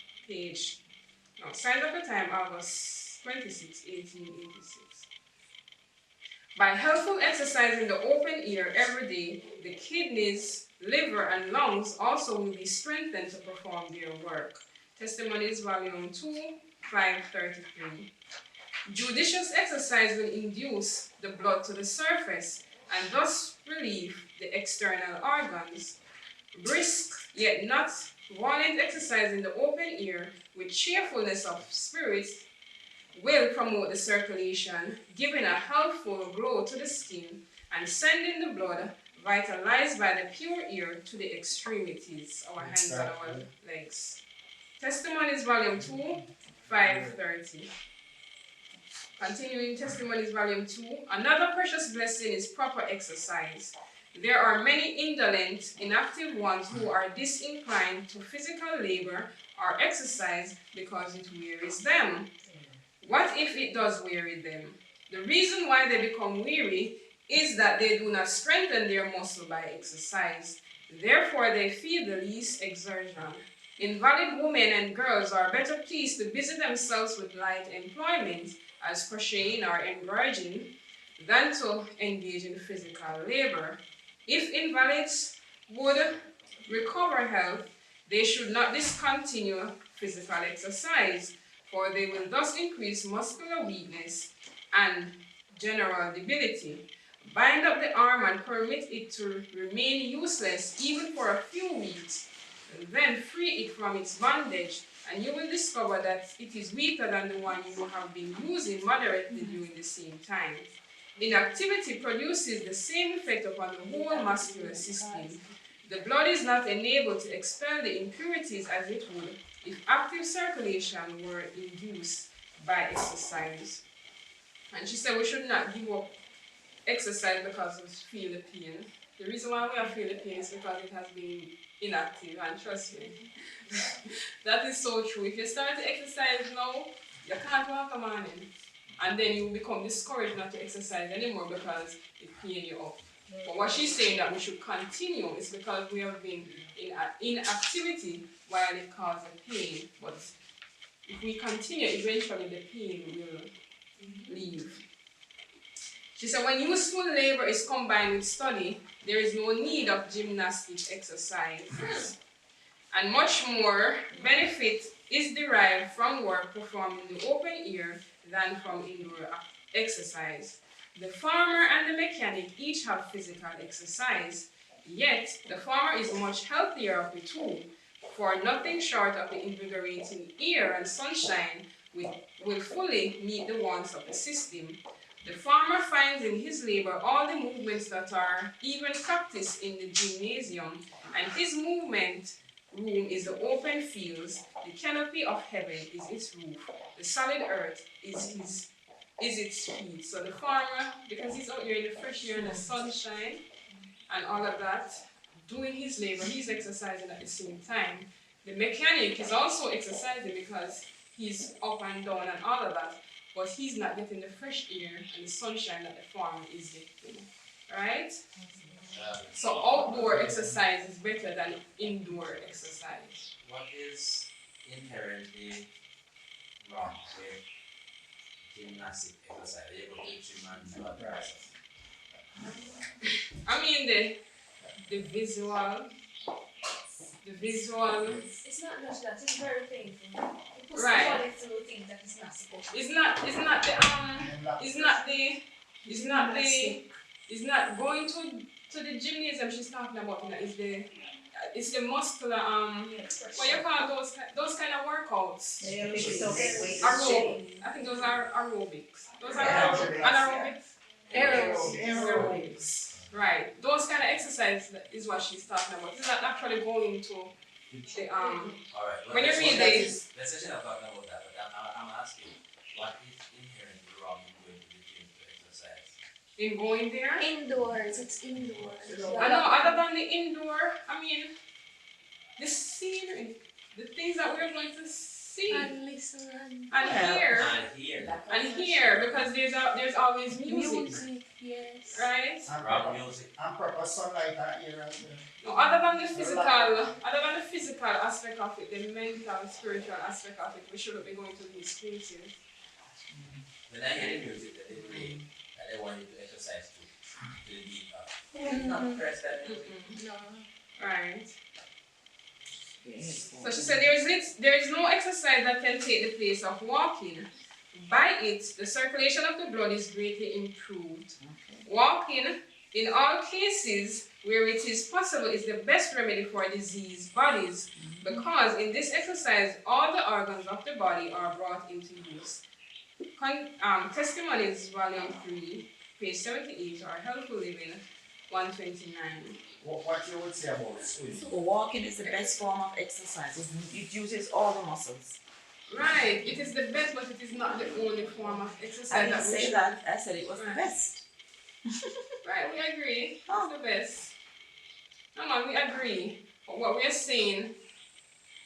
August 26, 1886. By helpful exercise in the open air every day, the kidneys, liver, and lungs also will be strengthened to perform their work. Testimonies, Volume 2, 533. Judicious exercise will induce the blood to the surface and thus relieve the external organs. Brisk, yet not violent exercise in the open air with cheerfulness of spirit will promote the circulation, giving a healthful glow to the skin and sending the blood vitalized by the pure air to the extremities, our hands and our legs. Testimonies, Volume 2, 530. Continuing Testimonies, Volume 2. Another precious blessing is proper exercise. There are many indolent, inactive ones who are disinclined to physical labor or exercise because it wearies them. What if it does weary them? The reason why they become weary is that they do not strengthen their muscle by exercise. Therefore, they feel the least exertion. Invalid women and girls are better pleased to busy themselves with light employment, as crocheting or embroidering, than to engage in physical labor. If invalids would recover health, they should not discontinue physical exercise, for they will thus increase muscular weakness and general debility. Bind up the arm and permit it to remain useless even for a few weeks. Then free it from its bondage, and you will discover that it is weaker than the one you have been using moderately during the same time. Inactivity produces the same effect upon the whole muscular system. The blood is not enabled to expel the impurities as it would if active circulation were induced by exercise. And she said we should not give up exercise because we feel the pain. The reason why we are feeling pain is because it has been inactive, and trust me, that is so true. If you start to exercise now, you can't walk a morning, and then you become discouraged not to exercise anymore because it pains you up. But what she's saying that we should continue is because we have been in inactivity while it causes pain. But if we continue, eventually the pain will leave. She said, when useful labor is combined with study, there is no need of gymnastic exercise. And much more benefit is derived from work performed in the open air than from indoor exercise. The farmer and the mechanic each have physical exercise, yet the farmer is much healthier of the two, for nothing short of the invigorating air and sunshine will fully meet the wants of the system. The farmer finds in his labor all the movements that are even practiced in the gymnasium, and his movement room is the open fields The canopy of heaven is its roof. The solid earth is its feet. So the farmer, because he's out here in the fresh air and the sunshine and all of that, doing his labor, he's exercising at the same time. The mechanic is also exercising because he's up and down and all of that, but he's not getting the fresh air and the sunshine that the farmer is getting. Right? So outdoor exercise is better than indoor exercise. What is inherently wrong with gymnastic exercise? You go to the gym and do a process. I mean the visual. It's not just that, it's very painful. It puts Right. the body through things that it's not supposed to. It's not going to the gymnasium she's talking about, it's the muscular what you call those kind of workouts. Yeah, lift it up, weight. I think those are aerobics. Those are anaerobics. Aerobics. Right. Those kind of exercise is what she's talking about. It's not actually going to the Alright, when you read let's say she's not talking about that, but I'm asking, what is inherently wrong in going to the gym to exercise? in going there. Indoors, it's indoors. I know, other than the indoor, I mean, the scenery, the things that we're going to see And listen. and hear, because there's always music, Yes. right? Rock music. And proper sunlight and air as well. No, other than the physical aspect of it, the mental, spiritual aspect of it, we shouldn't be going to these places. When I hear the music that they play, that they want you to exercise to the beat of, not press that music. No. Right. So she said there is no exercise that can take the place of walking. By it, the circulation of the blood is greatly improved. Walking, in all cases where it is possible, is the best remedy for diseased bodies, because in this exercise, all the organs of the body are brought into use. Testimonies, volume 3, page 78, or Healthful Living, 129. What you would say about swimming? So walking is the best form of exercise. It uses all the muscles. Right, it is the best, but it is not the only form of exercise. I didn't say that. I said it was the best. Right, we agree. It's the best. No, man, we agree. But what we are saying,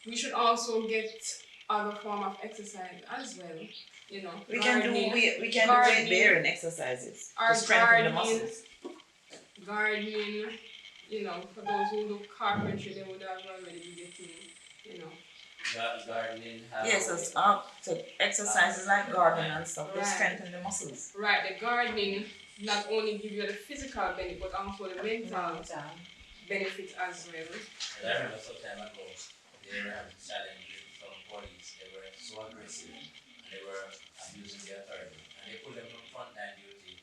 we should also get other form of exercise as well. You know, We can do weight bearing exercises to strengthen the muscles. Gardening, you know, for those who do carpentry, they would have already be getting, you know. Gardening. Yes, so exercises like gardening and stuff to Right. strengthen the muscles. Right, the gardening not only give you the physical benefit, but also the mental benefit as well. And I remember some time ago, they were having a challenge with some police. They were so aggressive and they were abusing their authority. And they put them from frontline duty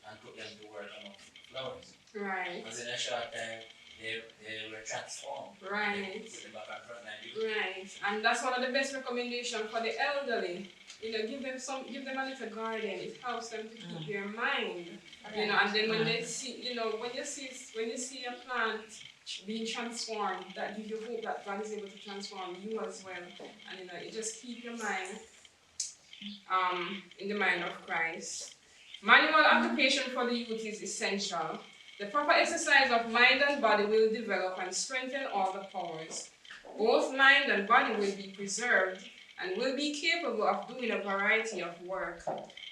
and put them to work among flowers. Right. Because in a short time, they were transformed. Right. They put them back on frontline duty. Right, and that's one of the best recommendations for the elderly. You know, give them a little garden. It helps them to keep their mind. You know, and then when they see, you know, when you see a plant being transformed, that gives you hope that God is able to transform you as well. And you know, it just keep your mind in the mind of Christ. Manual occupation for the youth is essential. The proper exercise of mind and body will develop and strengthen all the powers. Both mind and body will be preserved and will be capable of doing a variety of work.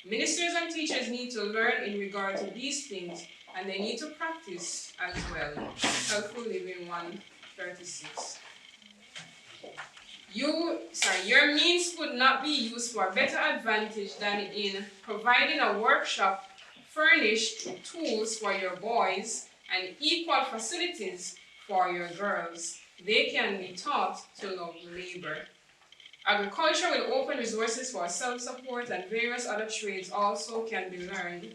Ministers and teachers need to learn in regard to these things, and they need to practice as well. Healthful Living 136. Your means could not be used for better advantage than in providing a workshop furnished with tools for your boys and equal facilities for your girls. They can be taught to love labor. Agriculture will open resources for self-support, and various other trades also can be learned.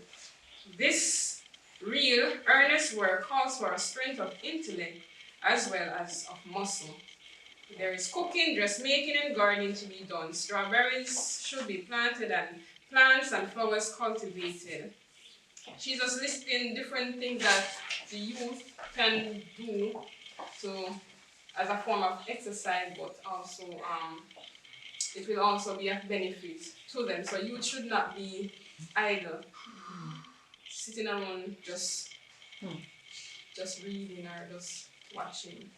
This real, earnest work calls for a strength of intellect as well as of muscle. There is cooking, dressmaking, and gardening to be done. Strawberries should be planted and plants and flowers cultivated. She's just listing different things that the youth can do to as a form of exercise, but also it will also be of benefit to them. So youth should not be idle, sitting around just reading or just watching.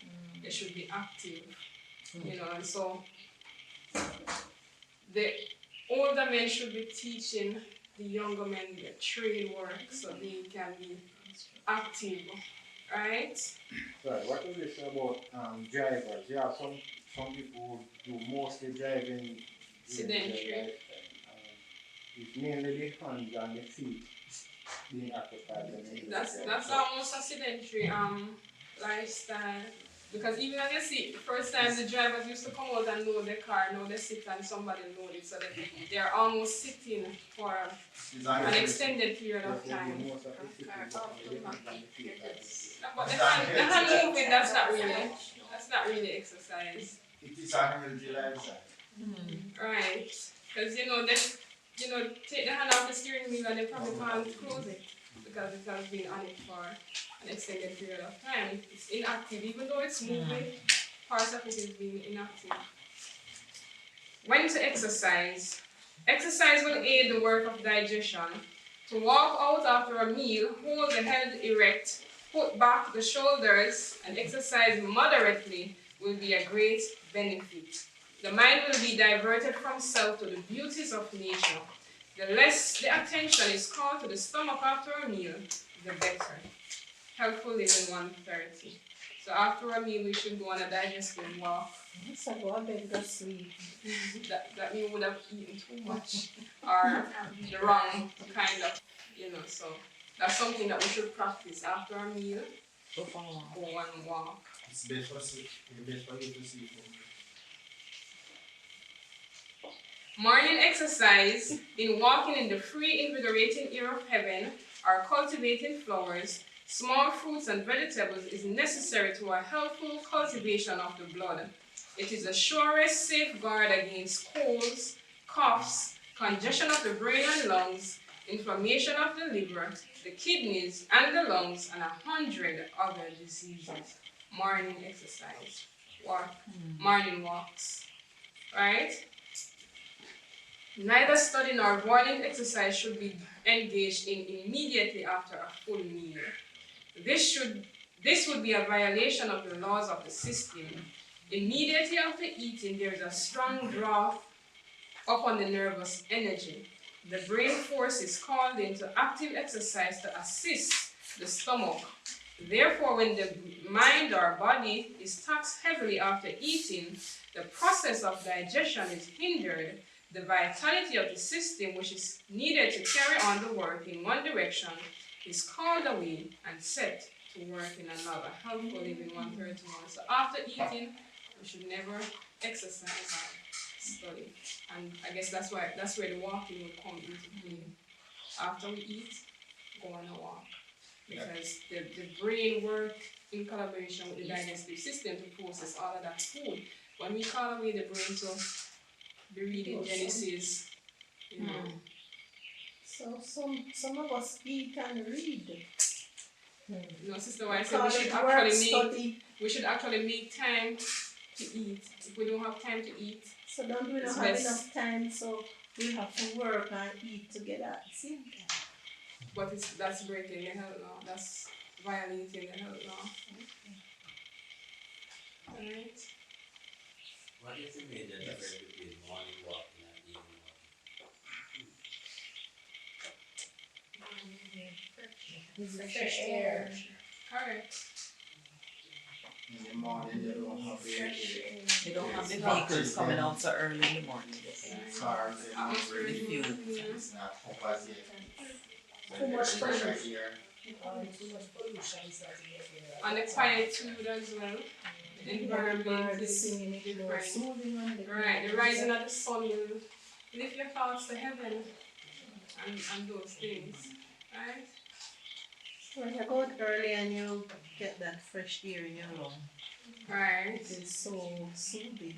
They should be active, and so the older men should be teaching the younger men the trade work so they can be active, right? Sorry, what do you say about drivers? Yeah, some people do mostly driving Sedentary. It's mainly the hands and the feet being occupied. That's almost a sedentary lifestyle. Because even when you see, first time the drivers used to come out and load the car, now they sit and somebody load it, so they're almost sitting for an extended period of time. But the hand movement, that's not really exercise. It is a healthy lifestyle. Right. Because they take the hand off the steering wheel and they probably can't close it because it has been on it for an extended period of time. It's inactive, even though it's moving, parts of it is being inactive. When to exercise. Exercise will aid the work of digestion. To walk out after a meal, hold the head erect, put back the shoulders, and exercise moderately will be a great benefit. The mind will be diverted from self to the beauties of nature. The less the attention is called to the stomach after a meal, the better. Helpful living 130. So after a meal, we should go on a digestive walk. So go on bed, go sleep. that means we would have eaten too much or the wrong kind of, so that's something that we should practice after a meal. Go and walk. It's best for you to see. Morning exercise in walking in the free, invigorating air of heaven or cultivating flowers, small fruits and vegetables is necessary to a healthful cultivation of the blood. It is the surest safeguard against colds, coughs, congestion of the brain and lungs, inflammation of the liver, the kidneys and the lungs, and 100 other diseases. Morning exercise, morning walks, right? Neither study nor avoiding exercise should be engaged in immediately after a full meal. This would be a violation of the laws of the system. Immediately after eating, there is a strong draw upon the nervous energy. The brain force is called into active exercise to assist the stomach. Therefore, when the mind or body is taxed heavily after eating, the process of digestion is hindered. The vitality of the system, which is needed to carry on the work in one direction, is called away and set to work in another. Helpful living 131. So after eating, we should never exercise or study. And I guess that's where the walking will come into play. After we eat, go on a walk. Because the brain work in collaboration with the digestive system to process all of that food. When we call away the brain to be reading Genesis, So some of us eat and read. No, Sister White said we should actually make time to eat. If we don't have time to eat, so don't we not have enough time, so we have to work and eat together at the same time. But that's breaking the health law. That's violating the health law. Alright. What is the major difference between morning walking and evening walking? Fresh air. Correct. In the morning, you don't have They don't have the vehicles coming out so early in the morning. cars, The fuel. it's not hot as yet. Too much pressure. Here. Too much pollution starting to get here. And the quietude as well. The environment is singing it more different. soothing on the Right, the rising of the sun will lift your thoughts to heaven and those things. Right? So when you go out early and you get that fresh air in your lungs, Right. it is so soothing.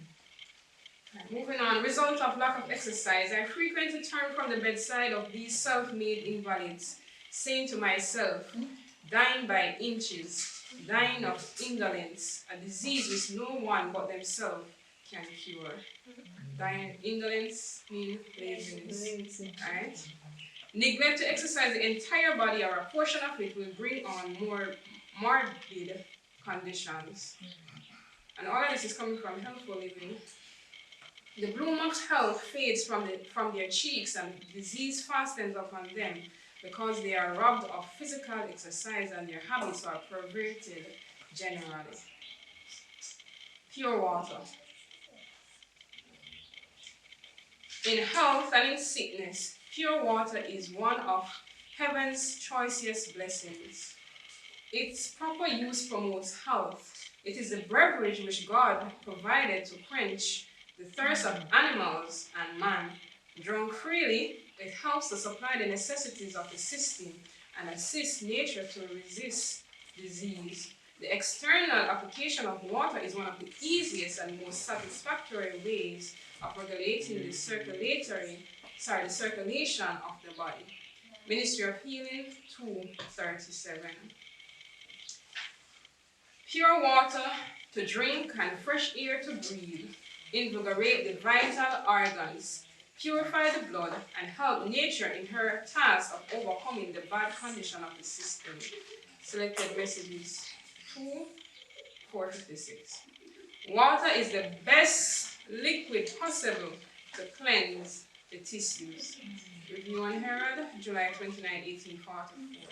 Moving on, result of lack of exercise. I frequently turn from the bedside of these self-made invalids, saying to myself, dying by inches, dying of indolence, a disease which no one but themselves can cure. Dying indolence means laziness. Alright? Neglect to exercise the entire body or a portion of it will bring on more morbid conditions. And all of this is coming from healthful living. The blue monk's health fades from their cheeks, and disease fastens upon them because they are robbed of physical exercise and their habits are perverted generally. Pure water. In health and in sickness, pure water is one of heaven's choicest blessings. Its proper use promotes health. It is the beverage which God provided to quench the thirst of animals and man. Drunk freely, it helps to supply the necessities of the system and assists nature to resist disease. The external application of water is one of the easiest and most satisfactory ways of regulating the circulation of the body. Ministry of Healing 2:37. Pure water to drink and fresh air to breathe invigorate the vital organs, purify the blood, and help nature in her task of overcoming the bad condition of the system. Selected messages 2:456. Water is the best liquid possible to cleanse the tissues. Review on Herald, July 29, 1844.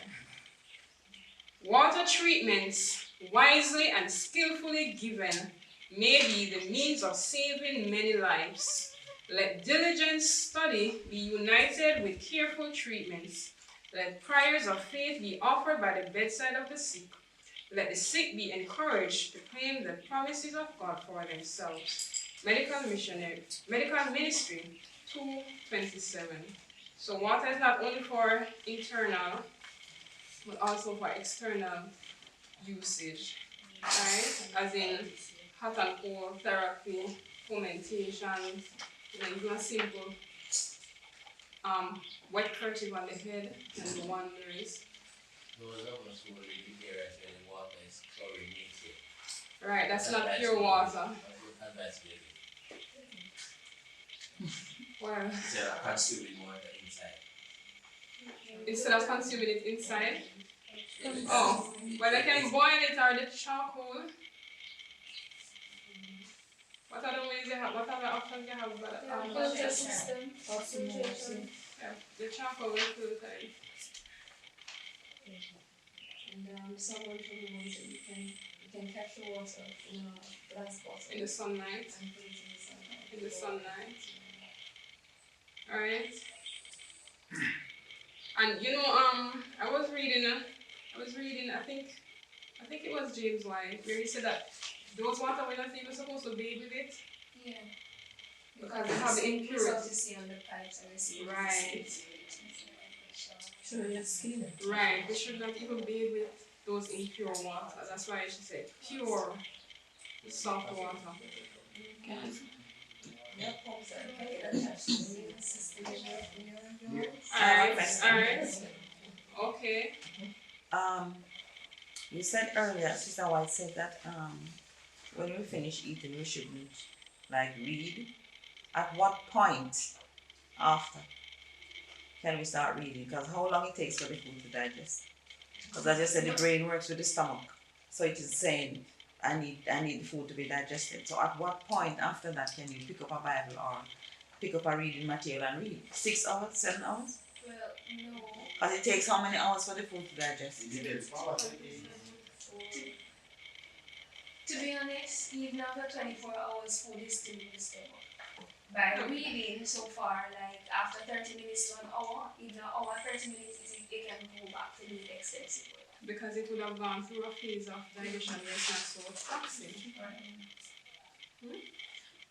Water treatments, wisely and skillfully given, may be the means of saving many lives. Let diligent study be united with careful treatments. Let prayers of faith be offered by the bedside of the sick. Let the sick be encouraged to claim the promises of God for themselves. Medical Ministry 2:27. So water is not only for internal, but also for external usage, right? As in hot and cold therapy, fermentation, even a simple wet kerchief on the head and the wonders. Those of us who live in areas where the water is chlorinated. Right, that's not pure water. Well, instead of consuming water inside. Instead of consuming it inside? Oh, well, they can boil it or the charcoal. What other ways they have? What other options they have? Filter system. Yeah, the charcoal will filter it. And someone from the ones that you can catch the water in a glass bottle. In the sunlight. And put it in the sunlight. In the sunlight. Alright. And you know, I was reading, I think it was James White, where he said that those water we're not even supposed to bathe with it. Yeah. Because they have the impurities. You see on the pipes and you see. Right. So your skin. Right. We should not even bathe with those impure water. That's why she said pure, soft water. Alright. Okay. You said earlier, Sister White said that when we finish eating, we shouldn't read. At what point after can we start reading? Because how long it takes for the food to digest? Because as I said, the brain works with the stomach, so it is saying I need the food to be digested. So at what point after that can you pick up a Bible or pick up a reading material and read? 6 hours, 7 hours? Well, no. Because it takes how many hours for the food to digest? To be honest, even after 24 hours, food is still in the stomach. By reading so far, after 30 minutes to an hour, even an hour, 30 minutes, it can go back to the extensive way. Because it would have gone through a phase of digestion where it's not so toxic.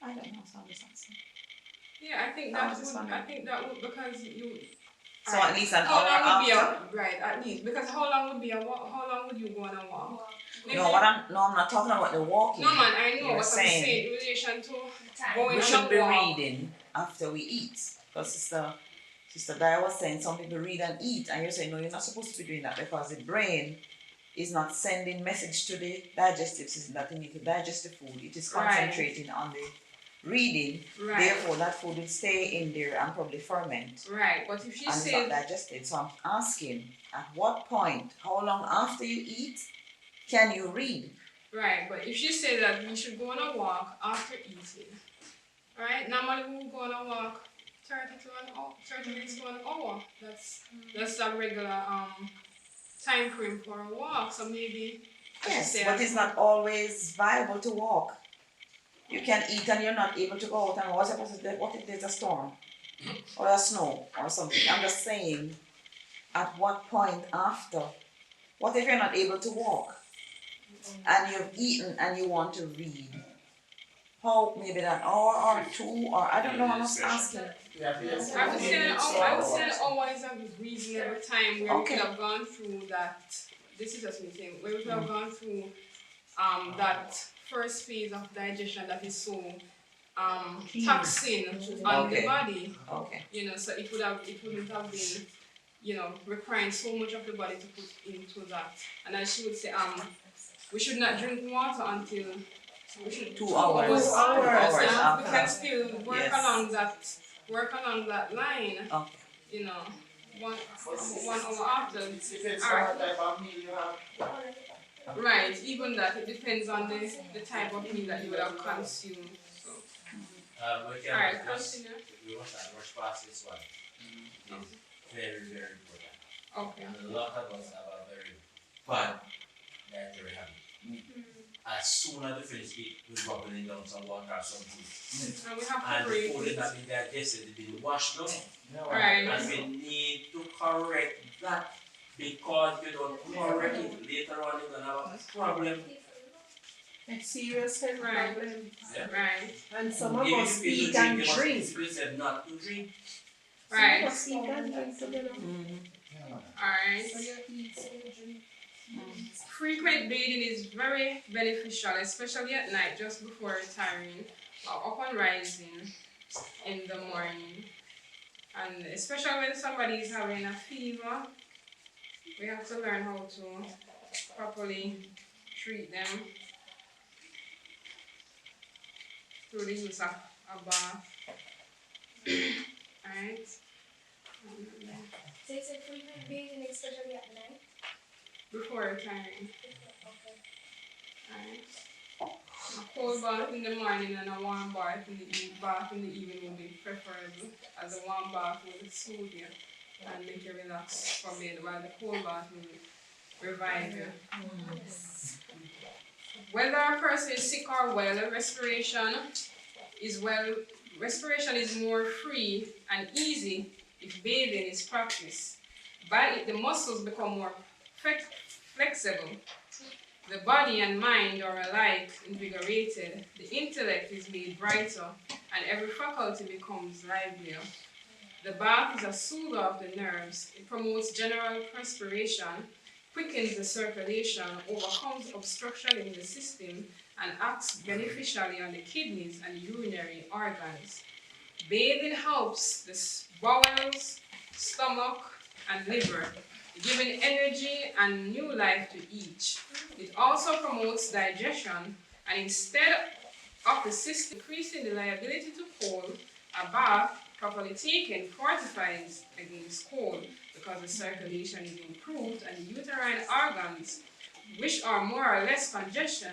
I don't know, it's always toxic. Yeah, I think that would because you. So at least an hour after? Right, at least. Because how long would you go on a walk? No, I'm not talking about the walking. No man, I know You're what I'm saying in relation to going we on should a be walk. reading after we eat. Because Sister Sister Daya was saying some people read and eat, and you're saying no, you're not supposed to be doing that because the brain is not sending message to the digestive system that you need to digest the food. It is concentrating on the reading. Therefore, that food will stay in there and probably ferment. Right, but if you and say it's not digested. So I'm asking, at what point, how long after you eat, can you read? Right, but if you say that we should go on a walk after eating, right? Normally we will go on a walk 30 minutes to an hour. That's a regular time frame for a walk. So maybe Yes, but it's not always viable to walk. You can eat and you're not able to go out and what's supposed to do? What if there's a storm? Or a snow or something? I'm just saying, at what point after? What if you're not able to walk? And you've eaten and you want to read? How, maybe an hour or two, or I don't know, I'm just asking. I would say an hour is a reasonable time where we could have gone through that. This is just me saying, where we could have gone through that first phase of digestion that is so taxing on the body. Okay. You know, so it wouldn't have been, you know, requiring so much of the body to put into that. And as she would say, we should not drink water until 2 hours. 2 hours We after. can still work along that line. Okay. You know, 1 hour after. Depends on what type of meal you have. Right, even that, it depends on the type of meal that you would have consumed. So. Alright, continue. We must not rush past this one. It's very, very important. Okay. And a lot of us have a very bad dietary habit. As soon as we finish eating, we're bubbling down some water or some food. And we have to and the break food it. that been digested, it's been washed down. Right. And we need to correct that because if you don't correct it, later on you're gonna have a problem. A serious health problem. Yeah. Right. And some of Even us if you eat don't and drink, drink. the Bible said not to drink. Right. Some of us eat and drink together. Alright. Frequent bathing is very beneficial, especially at night, just before retiring or upon rising in the morning. And especially when somebody is having a fever, we have to learn how to properly treat them through the use of a bath. Alright. So it's a frequent bathing, especially at night? Before retiring. Okay. Alright. A cold bath in the morning and a warm bath in the evening will be preferable, as a warm bath will soothe you and make you relax from it, while the cold bath will revive you. Whether a person is sick or well, respiration is more free and easy if bathing is practiced. By it, the muscles become more flexible. The body and mind are alike invigorated. The intellect is made brighter, and every faculty becomes livelier. The bath is a soother of the nerves. It promotes general perspiration, quickens the circulation, overcomes obstruction in the system, and acts beneficially on the kidneys and urinary organs. Bathing helps the bowels, stomach, and liver, giving energy and new life to each. It also promotes digestion, and instead of the system increasing the liability to cold, a bath properly taken fortifies against cold because the circulation is improved and the uterine organs, which are more or less congested,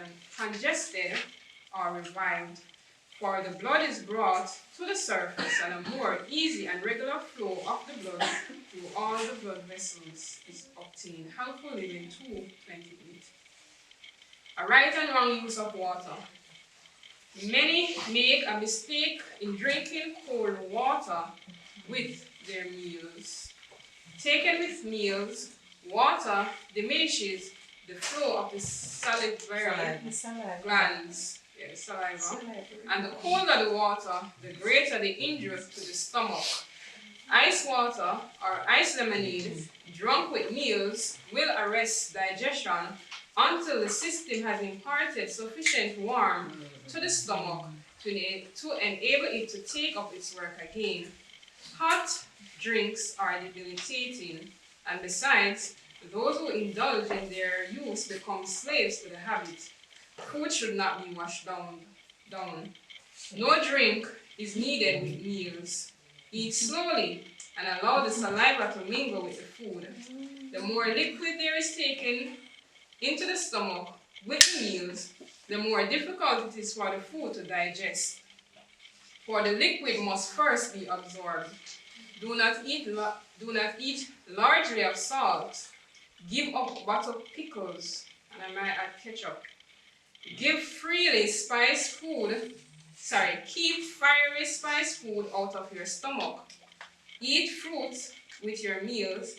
are revived. For the blood is brought to the surface, and a more easy and regular flow of the blood through all the blood vessels is obtained. Helpful Living 2:28. A right and wrong use of water. Many make a mistake in drinking cold water with their meals. Taken with meals, water diminishes the flow of the salivary glands. Yeah, saliva. And the colder the water, the greater the injury to the stomach. Ice water or ice lemonade drunk with meals will arrest digestion until the system has imparted sufficient warmth to the stomach to enable it to take up its work again. Hot drinks are debilitating, and besides, those who indulge in their use become slaves to the habit. Food should not be washed down. No drink is needed with meals. Eat slowly and allow the saliva to mingle with the food. The more liquid there is taken into the stomach with the meals, the more difficult it is for the food to digest. For the liquid must first be absorbed. Do not eat largely of salt. Give up buttered pickles, and I might add ketchup. Give freely spiced food. Keep fiery spiced food out of your stomach. Eat fruit with your meals,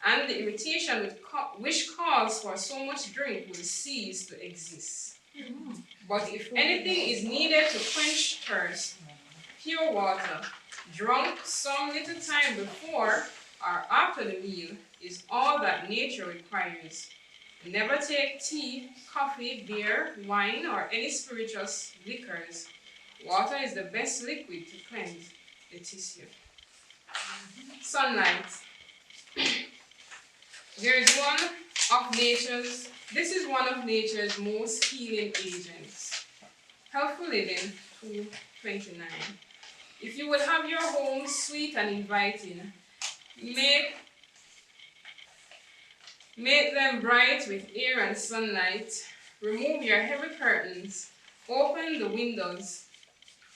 and the irritation which calls for so much drink will cease to exist. But if anything is needed to quench thirst, pure water, drunk some little time before or after the meal, is all that nature requires. Never take tea, coffee, beer, wine, or any spirituous liquors. Water is the best liquid to cleanse the tissue. Sunlight. This is one of nature's most healing agents. Helpful Living 229. If you would have your home sweet and inviting, make them bright with air and sunlight. Remove your heavy curtains, open the windows,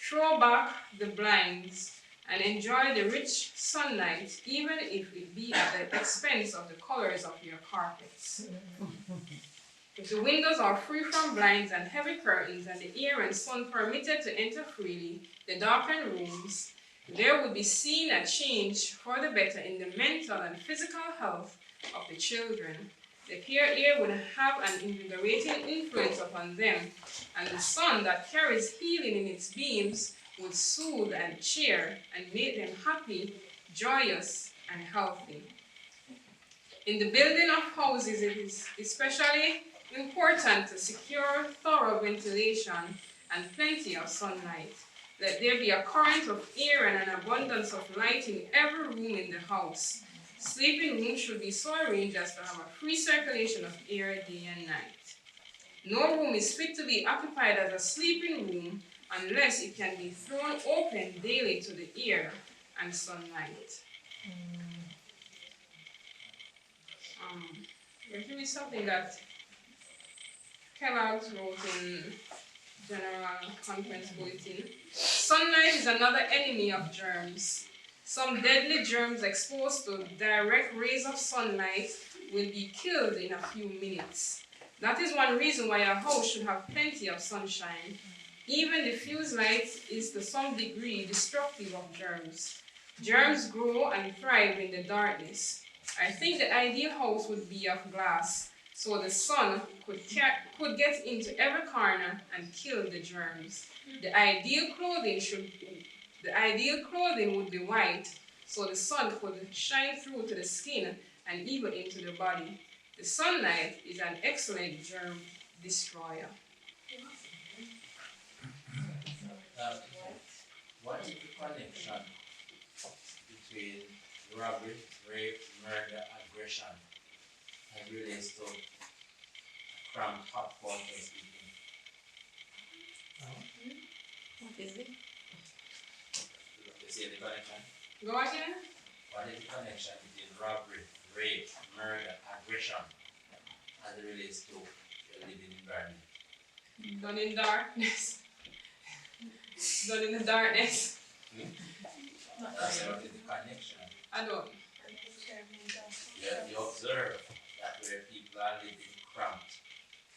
throw back the blinds, and enjoy the rich sunlight, even if it be at the expense of the colors of your carpets. If the windows are free from blinds and heavy curtains, and the air and sun permitted to enter freely the darkened rooms, there would be seen a change for the better in the mental and physical health of the children. The pure air would have an invigorating influence upon them, and the sun that carries healing in its beams would soothe and cheer and make them happy, joyous, and healthy. In the building of houses, it is especially important to secure thorough ventilation and plenty of sunlight. Let there be a current of air and an abundance of light in every room in the house. Sleeping rooms should be so arranged as to have a free circulation of air day and night. No room is fit to be occupied as a sleeping room unless it can be thrown open daily to the air and sunlight. Here is something that Kellogg's wrote in General Conference Bulletin. Sunlight is another enemy of germs. Some deadly germs exposed to direct rays of sunlight will be killed in a few minutes. That is one reason why a house should have plenty of sunshine. Even diffuse light is to some degree destructive of germs. Germs grow and thrive in the darkness. I think the ideal house would be of glass, so the sun could get into every corner and kill the germs. The ideal clothing would be white, so the sun could shine through to the skin and even into the body. The sunlight is an excellent germ destroyer. What is the connection between robbery, rape, murder, aggression as relates to cramped hot water speaking? What is it? You see the connection? Go again? What is the connection between robbery, rape, murder, aggression as it relates to your living environment? Done in darkness. Done in the darkness. That's what is the connection. I don't. You observe that where people are living in cramped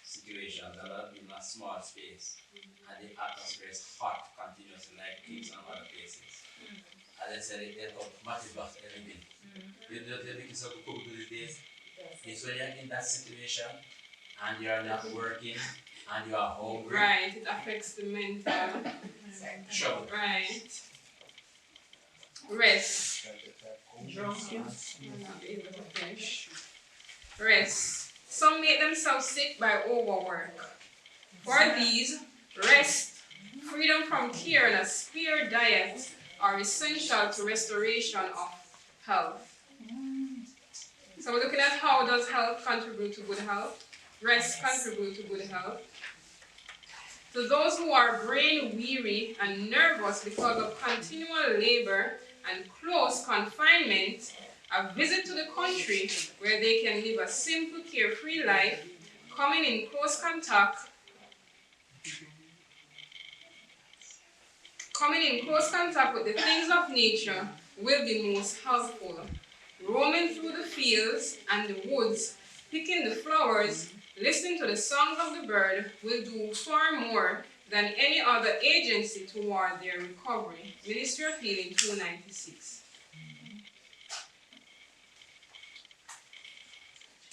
situations, a lot of in a small space, and the atmosphere is hot continuously like Kings and other places. As I said, they automatically have element. You don't think it's a cook to the days. It's when you're in that situation and you're not working and you are hungry. Right, it affects the mental. Sure. Right. Rest. Rest. Some make themselves sick by overwork. For these, rest, freedom from care, and a spare diet are essential to restoration of health. So we're looking at how does health contribute to good health? Rest contribute to good health. To those who are brain weary and nervous because of continual labor and close confinement, a visit to the country where they can live a simple, carefree life, coming in close contact with the things of nature will be most helpful. Roaming through the fields and the woods, picking the flowers, listening to the songs of the bird will do far more than any other agency toward their recovery. Ministry of Healing 296.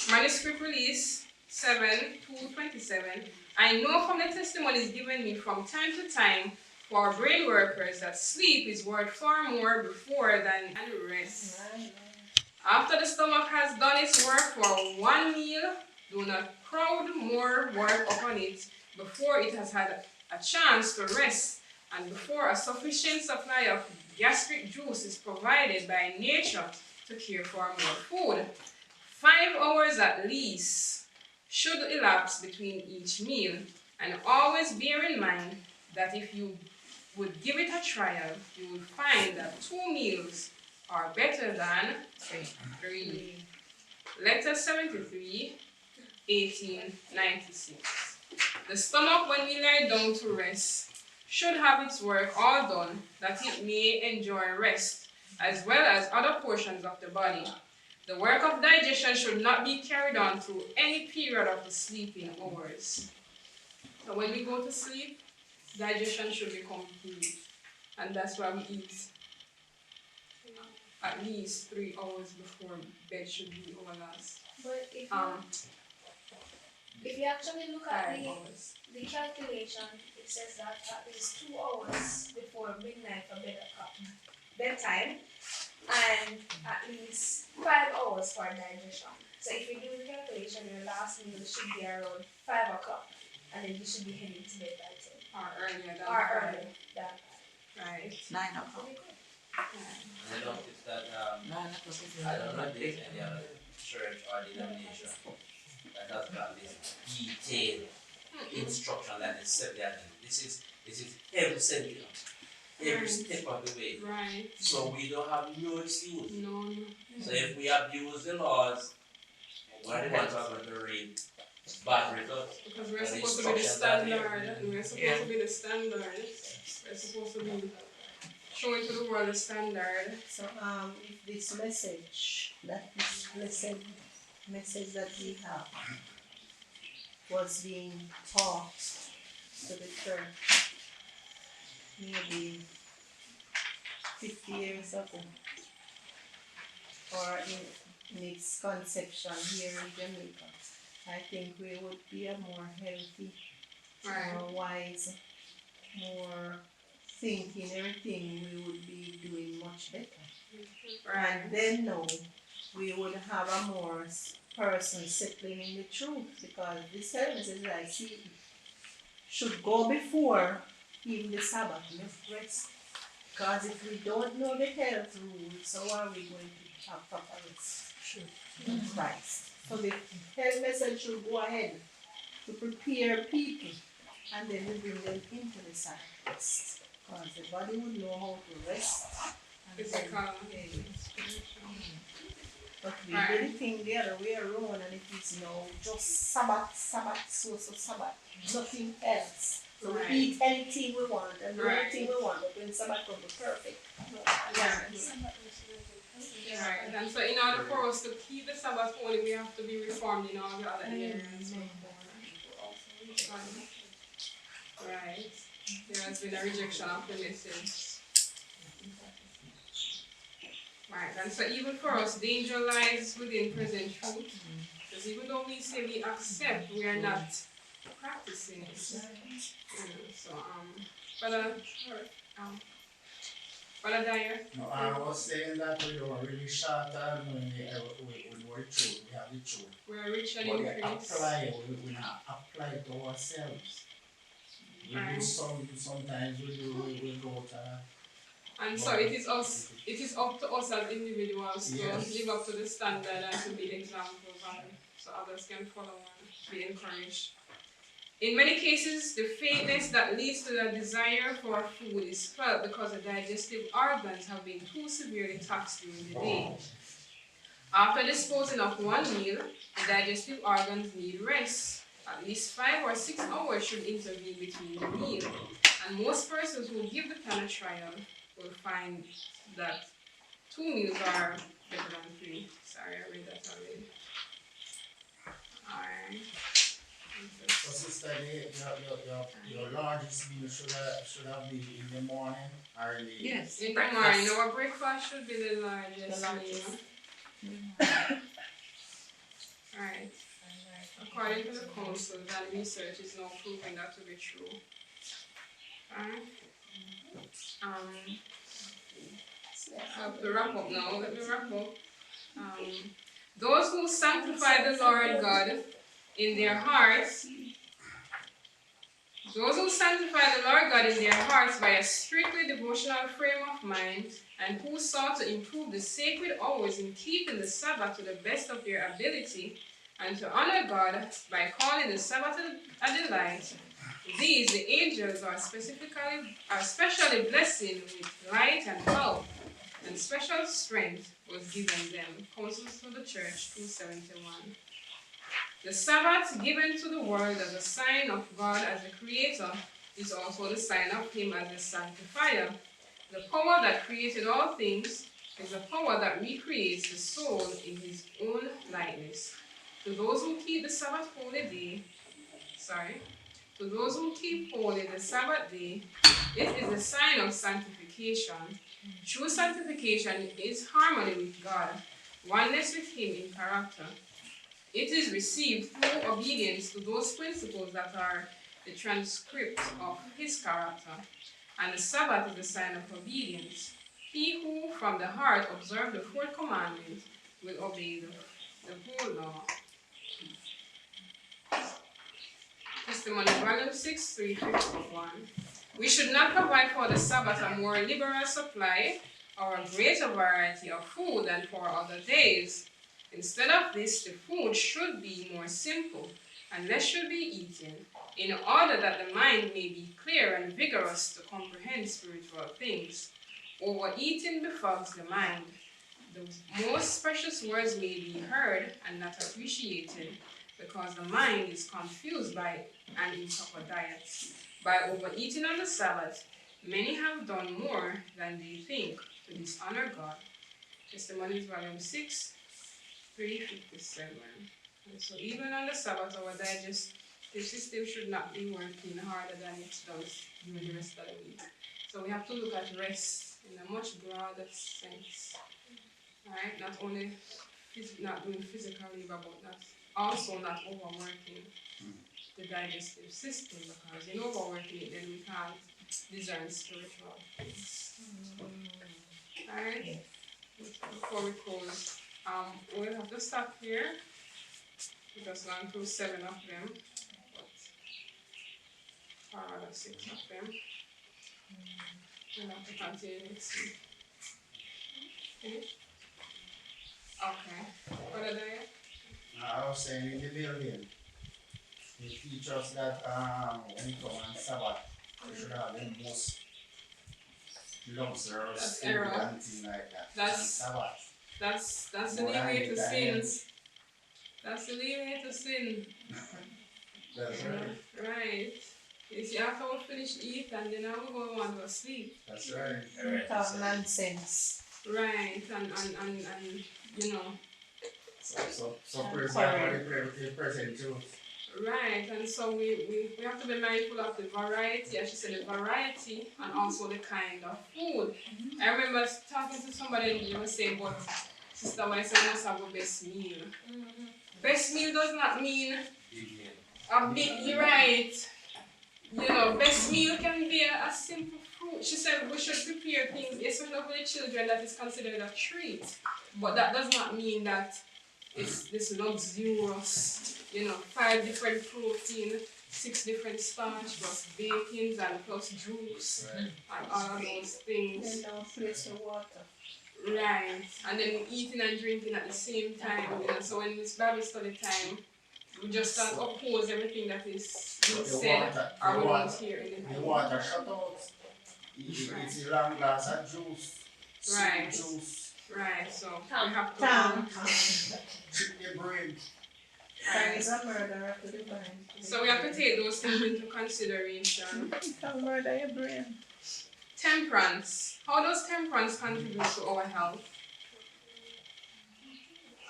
Manuscript release 7/2/27. I know from the testimonies given me from time to time for brain workers that sleep is worth far more before than rest. After the stomach has done its work for one meal, do not crowd more work upon it before it has had a chance to rest and before a sufficient supply of gastric juice is provided by nature to care for more food. 5 hours at least should elapse between each meal, and always bear in mind that if you would give it a trial, you will find that 2 meals are better than 3. Letter 73, 1896. The stomach, when we lie down to rest, should have its work all done that it may enjoy rest, as well as other portions of the body. The work of digestion should not be carried on through any period of the sleeping hours. So when we go to sleep, digestion should be complete, and that's why we eat at least 3 hours before bed should be our last. But if you actually look at the calculation, it says that at least 2 hours before midnight for bedtime, and at least 5 hours for digestion. So if you do the calculation, your last meal should be around 5 o'clock, and then you should be heading to bed by 10. Or earlier than earlier than 5. Right. 9 o'clock. I noticed that I don't know if there's any other church or denomination that has got this detailed instruction like this 7 day. This is every single every step of the way. Right. So we don't have no excuse. No. So if we abuse the laws, we're the ones who are going to reap bad results. Because we're supposed to be the standard. We're supposed to be the standard. We're supposed to be showing to the world the standard. So if this message, this blessed message that we have was being taught to the church maybe 50 years ago, or in its conception here in Jamaica, I think we would be a more healthy, more wise, more thinking everything, we would be doing much better. And then now, we would have a more person settling in the truth, because this message that I see should go before even the Sabbath rest. Because if we don't know the health rules, how are we going to have proper rest? In Christ. So the health message should go ahead to prepare people, and then we bring them into the Sabbath rest. Because the body would know how to rest. But we do the thing the other way around, and it is now just Sabbath, so Sabbath, nothing else. So we eat anything we want and do anything we want, but when Sabbath comes, we're perfect. Right. And so in order for us to keep the Sabbath holy, we have to be reformed in all the other areas. Right. There has been a rejection of the message. Right. And so even for us, danger lies within present truth. Because even though we say we accept, we are not practicing it. So Brother Dyer? No, I was saying that we don't really short term when we know the truth, we have the truth. We are rich and but increase. we apply it to ourselves. We do sometimes we go to And so it is up to us as individuals to live up to the standard and to be examples so others can follow and be encouraged. In many cases, the faintness that leads to the desire for food is felt because the digestive organs have been too severely taxed during the day. After disposing of one meal, the digestive organs need rest. At least 5 or 6 hours should intervene between the meal, and most persons who give the plan a trial will find that 2 meals are better than 3. Sorry, I read that already. Alright. So sister, your largest meal should have been in the morning or in the evening? Yes, in the morning. Our breakfast should be the largest meal. Alright. According to the council, that research is now proving that to be true. Alright. I have to wrap up now. Let me wrap up. Those who sanctify the Lord God in their hearts, by a strictly devotional frame of mind, and who sought to improve the sacred hours in keeping the Sabbath to the best of their ability, and to honor God by calling the Sabbath a delight, these, the angels, are specially blessing with light and health, and special strength was given them. Counsels to the Church, 271. The Sabbath given to the world as a sign of God as the Creator is also the sign of Him as the Sanctifier. The power that created all things is the power that recreates the soul in His own likeness. To those who keep holy the Sabbath day, it is a sign of sanctification. True sanctification is harmony with God, oneness with Him in character. It is received through obedience to those principles that are the transcript of His character, and the Sabbath is a sign of obedience. He who from the heart observes the fourth commandment will obey the whole law. Testimony, Volume 6, 351. We should not provide for the Sabbath a more liberal supply or a greater variety of food than for other days. Instead of this, the food should be more simple, and less should be eaten, in order that the mind may be clear and vigorous to comprehend spiritual things. Overeating befogs the mind. The most precious words may be heard and not appreciated, because the mind is confused by an improper diet. By overeating on the Sabbath, many have done more than they think to dishonor God. Testimonies, Volume 6, 357. And so even on the Sabbath, our digestive system should not be working harder than it does during the rest of the week. So we have to look at rest in a much broader sense. Right? Not only not doing physical labor, but also not overworking the digestive system, because in overworking it, then we can't discern spiritual things. Alright? Before we close, we'll have to stop here. We just gone through 7 of them, but rather 6 of them. We'll have to continue next week. Finish? Okay. What are they? I was saying in the building, they teach us that when you come on Sabbath, you should have the most luxurious food and things like that. That's Sabbath. That's the leeway to sin. That's the leeway to sin. That's right. Right. You see, after we finish eat and then I will go want to sleep. That's right. Talk nonsense. Right, and you know. So pray the present truth. Right, and so we have to be mindful of the variety, as she said, the variety and also the kind of food. I remember talking to somebody and they were saying, but Sister Weiss, I must have a best meal. Best meal does not mean a big, you're right. You know, best meal can be a simple fruit. She said we should prepare things, especially for the children, that is considered a treat. But that does not mean that it's this luxurious, 5 different protein, 6 different starch plus bakings and plus juice and all of those things. Then now place the water. Right. And then eating and drinking at the same time. So when it's Bible study time, we just don't oppose everything that is being said, or we don't hear anything. The water shut out. It's a long glass of juice. Right. Juice. Right. So we have to Chip the brain. Time is a murderer to the brain. So we have to take those things into consideration. Can murder your brain. Temperance. How does temperance contribute to our health?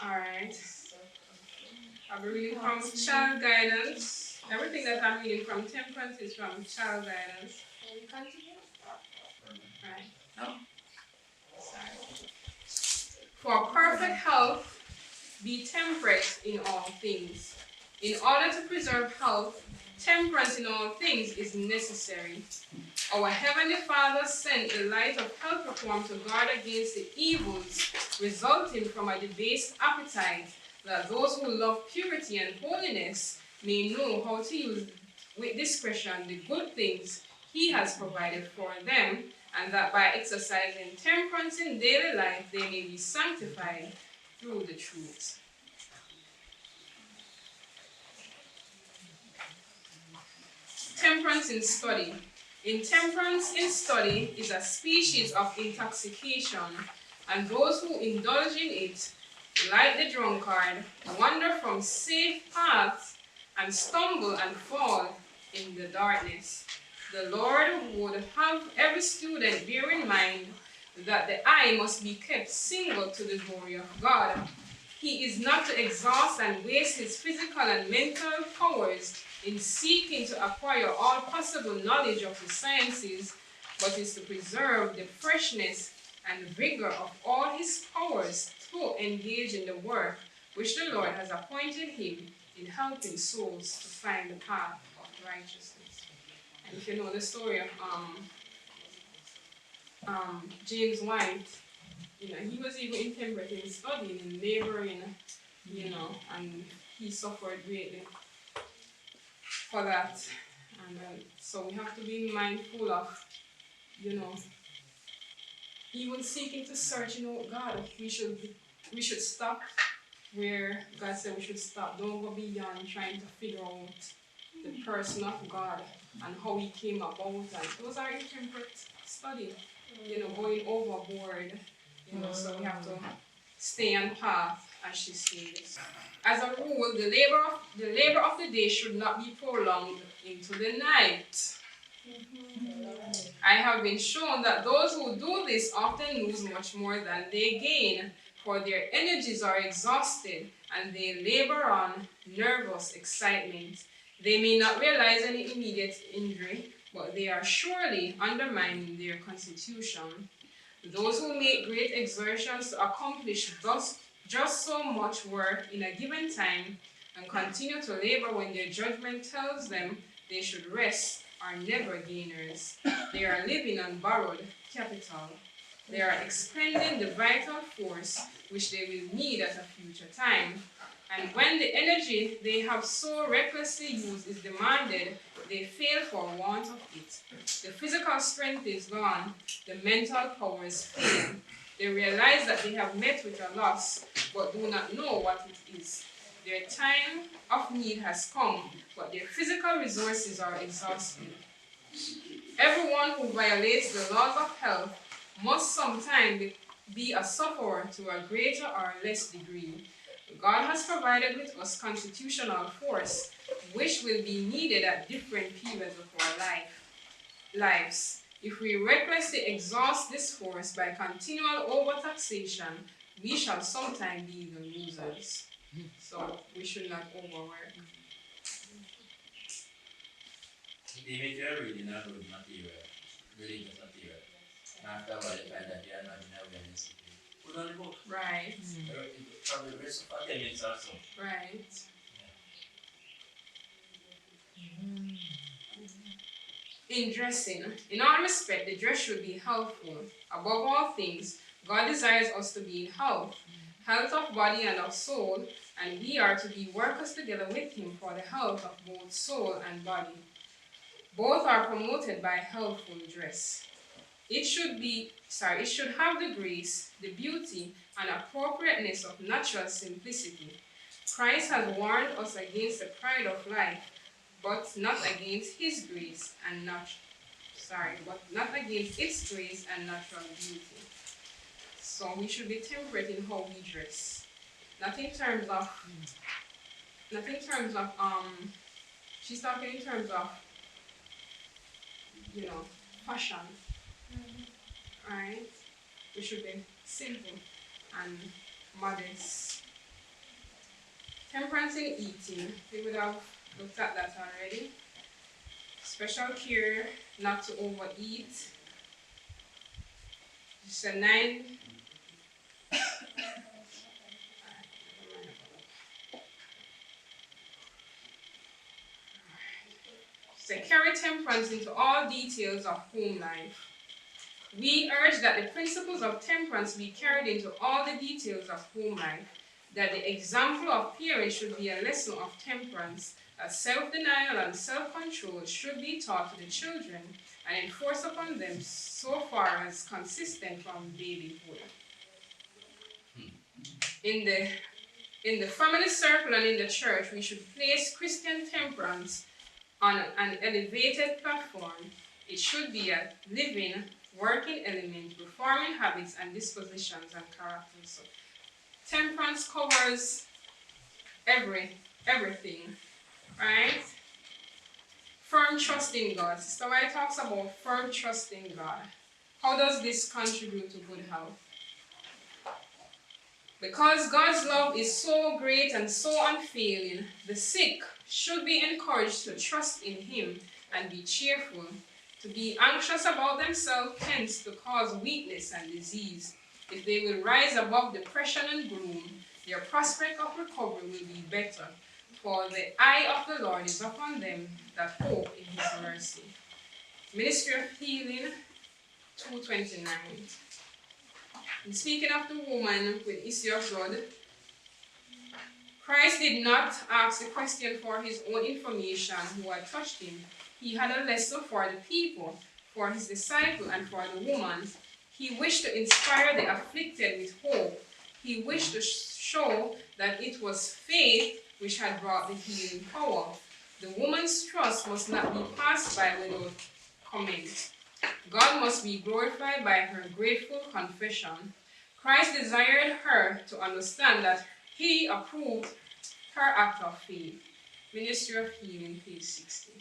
Alright. I'll be reading from Child Guidance. Everything that I'm reading from temperance is from Child Guidance. Right. No. Sorry. For perfect health, be temperate in all things. In order to preserve health, temperance in all things is necessary. Our Heavenly Father sent the light of health reform to guard against the evils resulting from a debased appetite, that those who love purity and holiness may know how to use with discretion the good things He has provided for them, and that by exercising temperance in daily life they may be sanctified through the truth. Temperance in study. Intemperance in study is a species of intoxication, and those who indulge in it, like the drunkard, wander from safe paths and stumble and fall in the darkness. The Lord would have every student bear in mind that the eye must be kept single to the glory of God. He is not to exhaust and waste his physical and mental powers in seeking to acquire all possible knowledge of the sciences, but is to preserve the freshness and vigor of all his powers to engage in the work which the Lord has appointed him in helping souls to find the path of righteousness. And if you know the story of James White, he was even intemperate in studying and laboring, and he suffered greatly for that. And so we have to be mindful of, even seeking to search God. We should stop where God said we should stop. Don't go beyond trying to figure out the person of God and how he came about. And those are intemperate study, going overboard. So we have to stay on path, as she says. As a rule, the labor of the day should not be prolonged into the night. I have been shown that those who do this often lose much more than they gain, for their energies are exhausted and they labor on nervous excitement. They may not realize any immediate injury, but they are surely undermining their constitution. Those who make great exertions to accomplish just so much work in a given time and continue to labor when their judgment tells them they should rest are never gainers. They are living on borrowed capital. They are expending the vital force which they will need at a future time. And when the energy they have so recklessly used is demanded, they fail for want of it. The physical strength is gone, the mental powers fail. They realize that they have met with a loss, but do not know what it is. Their time of need has come, but their physical resources are exhausted. Everyone who violates the laws of health must sometimes be a sufferer to a greater or less degree. God has provided with us constitutional force, which will be needed at different periods of our lives. If we recklessly exhaust this force by continual overtaxation, we shall sometime be the losers. So we should not overwork. Even if you're reading a good material, religious material, after a while you find that you are not in awareness. Put on the book. Right. Probably rest of 10 minutes or so. Right. In dressing, in all respect, the dress should be healthful. Above all things, God desires us to be in health of body and of soul, and we are to be workers together with him for the health of both soul and body. Both are promoted by healthful dress. It should have the grace, the beauty, and appropriateness of natural simplicity. Christ has warned us against the pride of life, but not against his grace and not against its grace and natural beauty. So we should be temperate in how we dress. Not in terms of she's talking in terms of, fashion. Right? We should be simple and modest. Temperance in eating, we would have looked at that already. Special care not to overeat. Just a 9. So carry temperance into all details of home life. We urge that the principles of temperance be carried into all the details of home life, that the example of parents should be a lesson of temperance, as self-denial and self-control should be taught to the children and enforced upon them so far as consistent from babyhood. In the family circle and in the church, we should place Christian temperance on an elevated platform. It should be a living, working element, reforming habits and dispositions and characters. So, temperance covers everything, right? Firm trust in God. Sister White talks about firm trust in God. How does this contribute to good health? Because God's love is so great and so unfailing, the sick should be encouraged to trust in Him and be cheerful. To be anxious about themselves tends to cause weakness and disease. If they will rise above depression and gloom, their prospect of recovery will be better. For the eye of the Lord is upon them that hope in His mercy. Ministry of Healing 2:29. And speaking of the woman with issue of blood, Christ did not ask the question for his own information who had touched him. He had a lesson for the people, for his disciple, and for the woman. He wished to inspire the afflicted with hope. He wished to show that it was faith which had brought the healing power. The woman's trust must not be passed by without comment. God must be glorified by her grateful confession. Christ desired her to understand that he approved her act of faith. Ministry of Healing, page 60.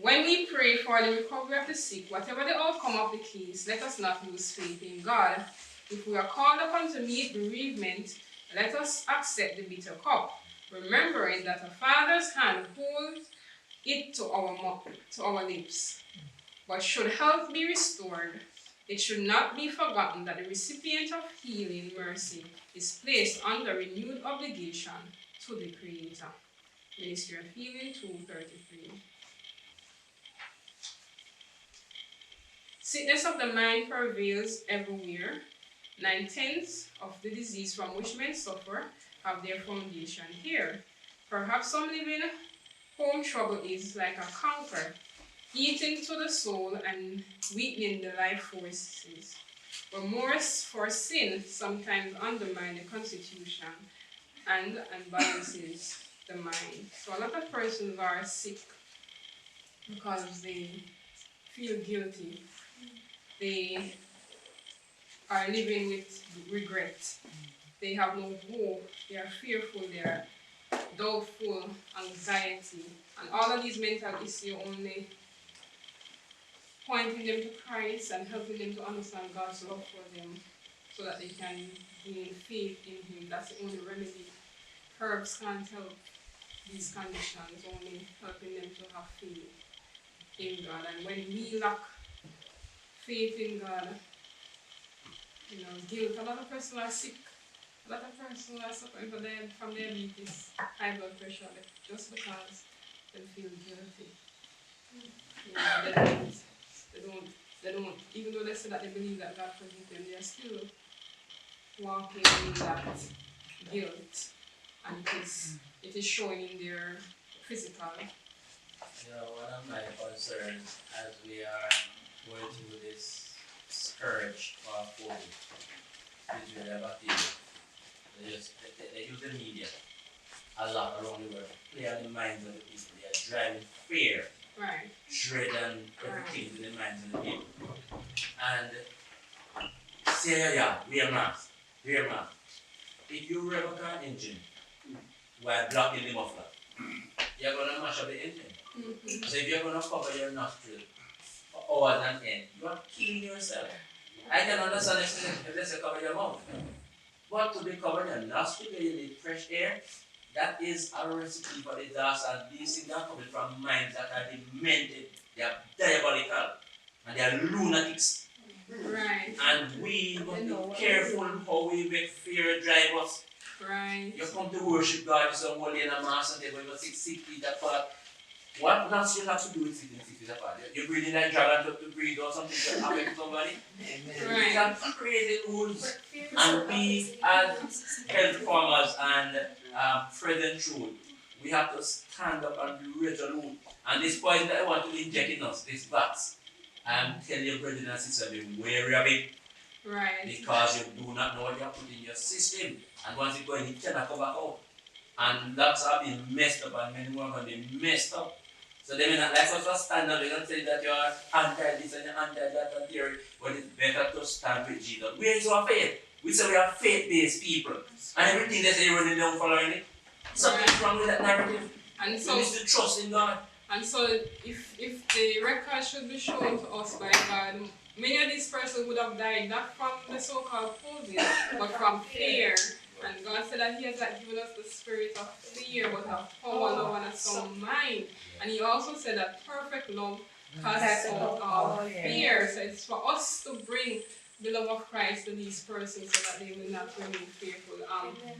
When we pray for the recovery of the sick, whatever the outcome of the case, let us not lose faith in God. If we are called upon to meet bereavement, let us accept the bitter cup, remembering that a father's hand holds it to our lips. But should health be restored, it should not be forgotten that the recipient of healing mercy is placed under renewed obligation to the Creator. Ministry of Healing 2:33. Sickness of the mind prevails everywhere. 9/10 of the disease from which men suffer have their foundation here. Perhaps some living home trouble is like a canker, eating to the soul and weakening the life forces. Remorse for sin sometimes undermines the constitution and unbalances the mind. So a lot of persons are sick because they feel guilty. They are living with regret. They have no hope. They are fearful. They are doubtful, anxiety, and all of these mental issues only pointing them to Christ and helping them to understand God's love for them so that they can gain faith in Him. That's the only remedy. Herbs can't help these conditions, only helping them to have faith in God. And when we lack faith in God, guilt, a lot of persons are sick. A lot of persons are suffering from diabetes, high blood pressure, just because they feel guilty. They don't, even though they say that they believe that God forgives them, they are still walking in that guilt, and it is showing in their physical. You know, one of my concerns as we are going through this scourge of COVID is really about they use the media a lot around the world to play on the minds of the people. They are driving fear, Right. dread, and everything to the minds of the people. And say, yeah, wear mask, wear mask. If you rev a car engine while blocking the muffler, you're gonna mash up the engine. Mm-hmm. So if you're gonna cover your nostril for hours and end, you are killing yourself. I can understand if let's say cover your mouth. But to be covered your nostril, you need fresh air. That is a recipe for disaster, and these things are coming from minds that are demented, they are diabolical, and they are lunatics. Right. And we must be careful how we make fear drive us. Right. You come to worship God, you say, holy in a mass, and they're going to 6 feet apart. What nostril have to do with sitting 6 feet apart? You're breathing like dragon to breathe or something to happen to somebody? Right. These are crazy rules. And we as health farmers and present truth, we have to stand up and be resolute. And this poison that I want to inject in us, this vax, tell your brethren and sisters, be wary of it. Right. Because you do not know what you have put in your system. And once it goes in, it cannot come back out. And lots have been messed up, and many more are going to be messed up. So they may not like us to stand up. They don't say that you are anti this and you're anti that and theory, but it's better to stand with Jesus. Where is our faith? We say we are faith-based people. And everything they say running down following it. Something's wrong with that narrative. And so we need to trust in God. And so if the record should be shown to us by God, many of these persons would have died not from the so-called COVID, but from fear. And God said that He has not given us the spirit of fear, but of power, love, and a sound mind. And He also said that perfect love casts out all fear. So it's for us to bring the love of Christ to these persons so that they will not remain fearful.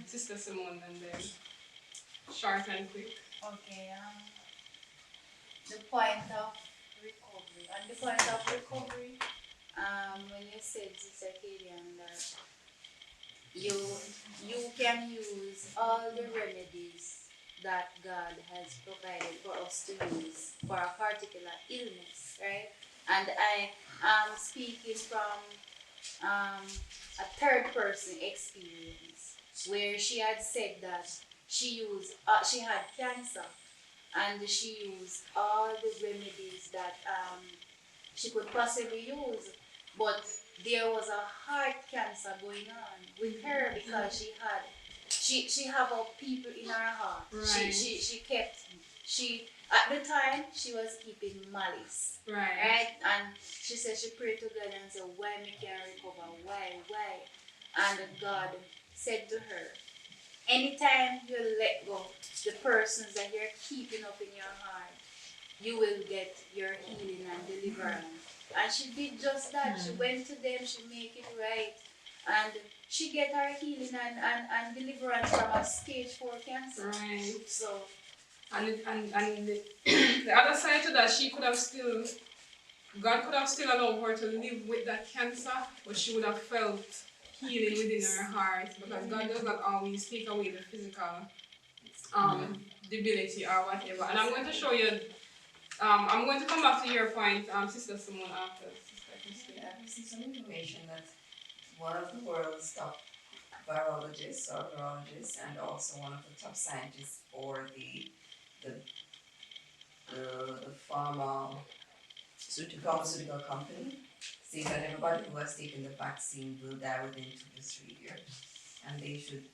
Sister Simone, and then short and quick. Okay, the point of recovery. And the point of recovery, when you said, Sister Kaydian, that you can use all the remedies that God has provided for us to use for a particular illness, right? And I am speaking from a third person experience where she had said that she had cancer and she used all the remedies that she could possibly use, but there was a heart cancer going on with her because she have people in her heart. Right. She at the time she was keeping malice. Right? And she said she prayed to God and said, why me can't recover? Why? And God said to her, anytime you let go the persons that you're keeping up in your heart, you will get your healing and deliverance. And she did just that. She went to them, she made it right, and she get her healing and deliverance from a stage 4 cancer. Right. So and the other side to that, God could have still allowed her to live with that cancer, but she would have felt healing within her heart, because God does not always take away the physical debility or whatever. And I'm going to show you, I'm going to come back to your point, Sister Simone, after Sister Christine. This is some information that one of the world's top virologists or virologists, and also one of the top scientists for the pharmaceutical company, says that everybody who has taken the vaccine will die within 2 to 3 years, and they should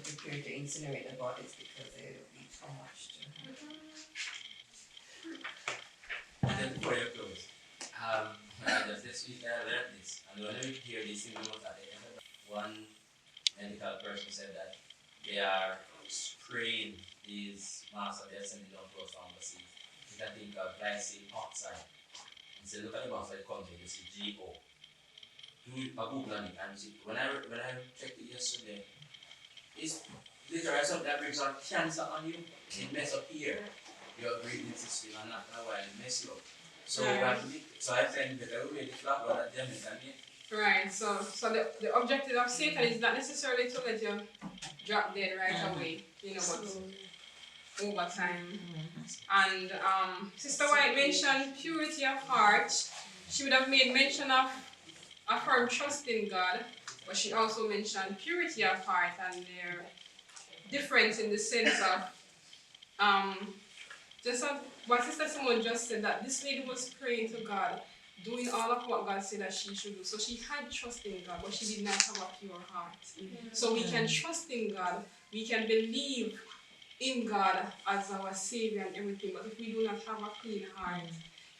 prepare to incinerate the bodies because they will be too much to handle. And then before you close, just this week I learned this, and when you hear this in the notes at the end of it, one medical person said that they are spraying these masks that they're sending down to us from overseas. It's a thing called glycine oxide. And so look at the mask that comes in, you see GO. Do a Google on it and see. When I checked it yesterday, it's literally something that brings out cancer on you. It mess up here, your breathing system, and after a while it mess you up. So you have to be, so I think that I will really flap on that Jamaican Right. So the objective of Satan is not necessarily to let you drop dead right away, but over time. And Sister White mentioned purity of heart. She would have made mention of a firm trust in God, but she also mentioned purity of heart and their difference in the sense of um, just what Sister Simone just said, that this lady was praying to God, doing all of what God said that she should do. So she had trust in God, but she did not have a pure heart. So we can trust in God, we can believe in God as our Savior and everything, but if we do not have a clean heart,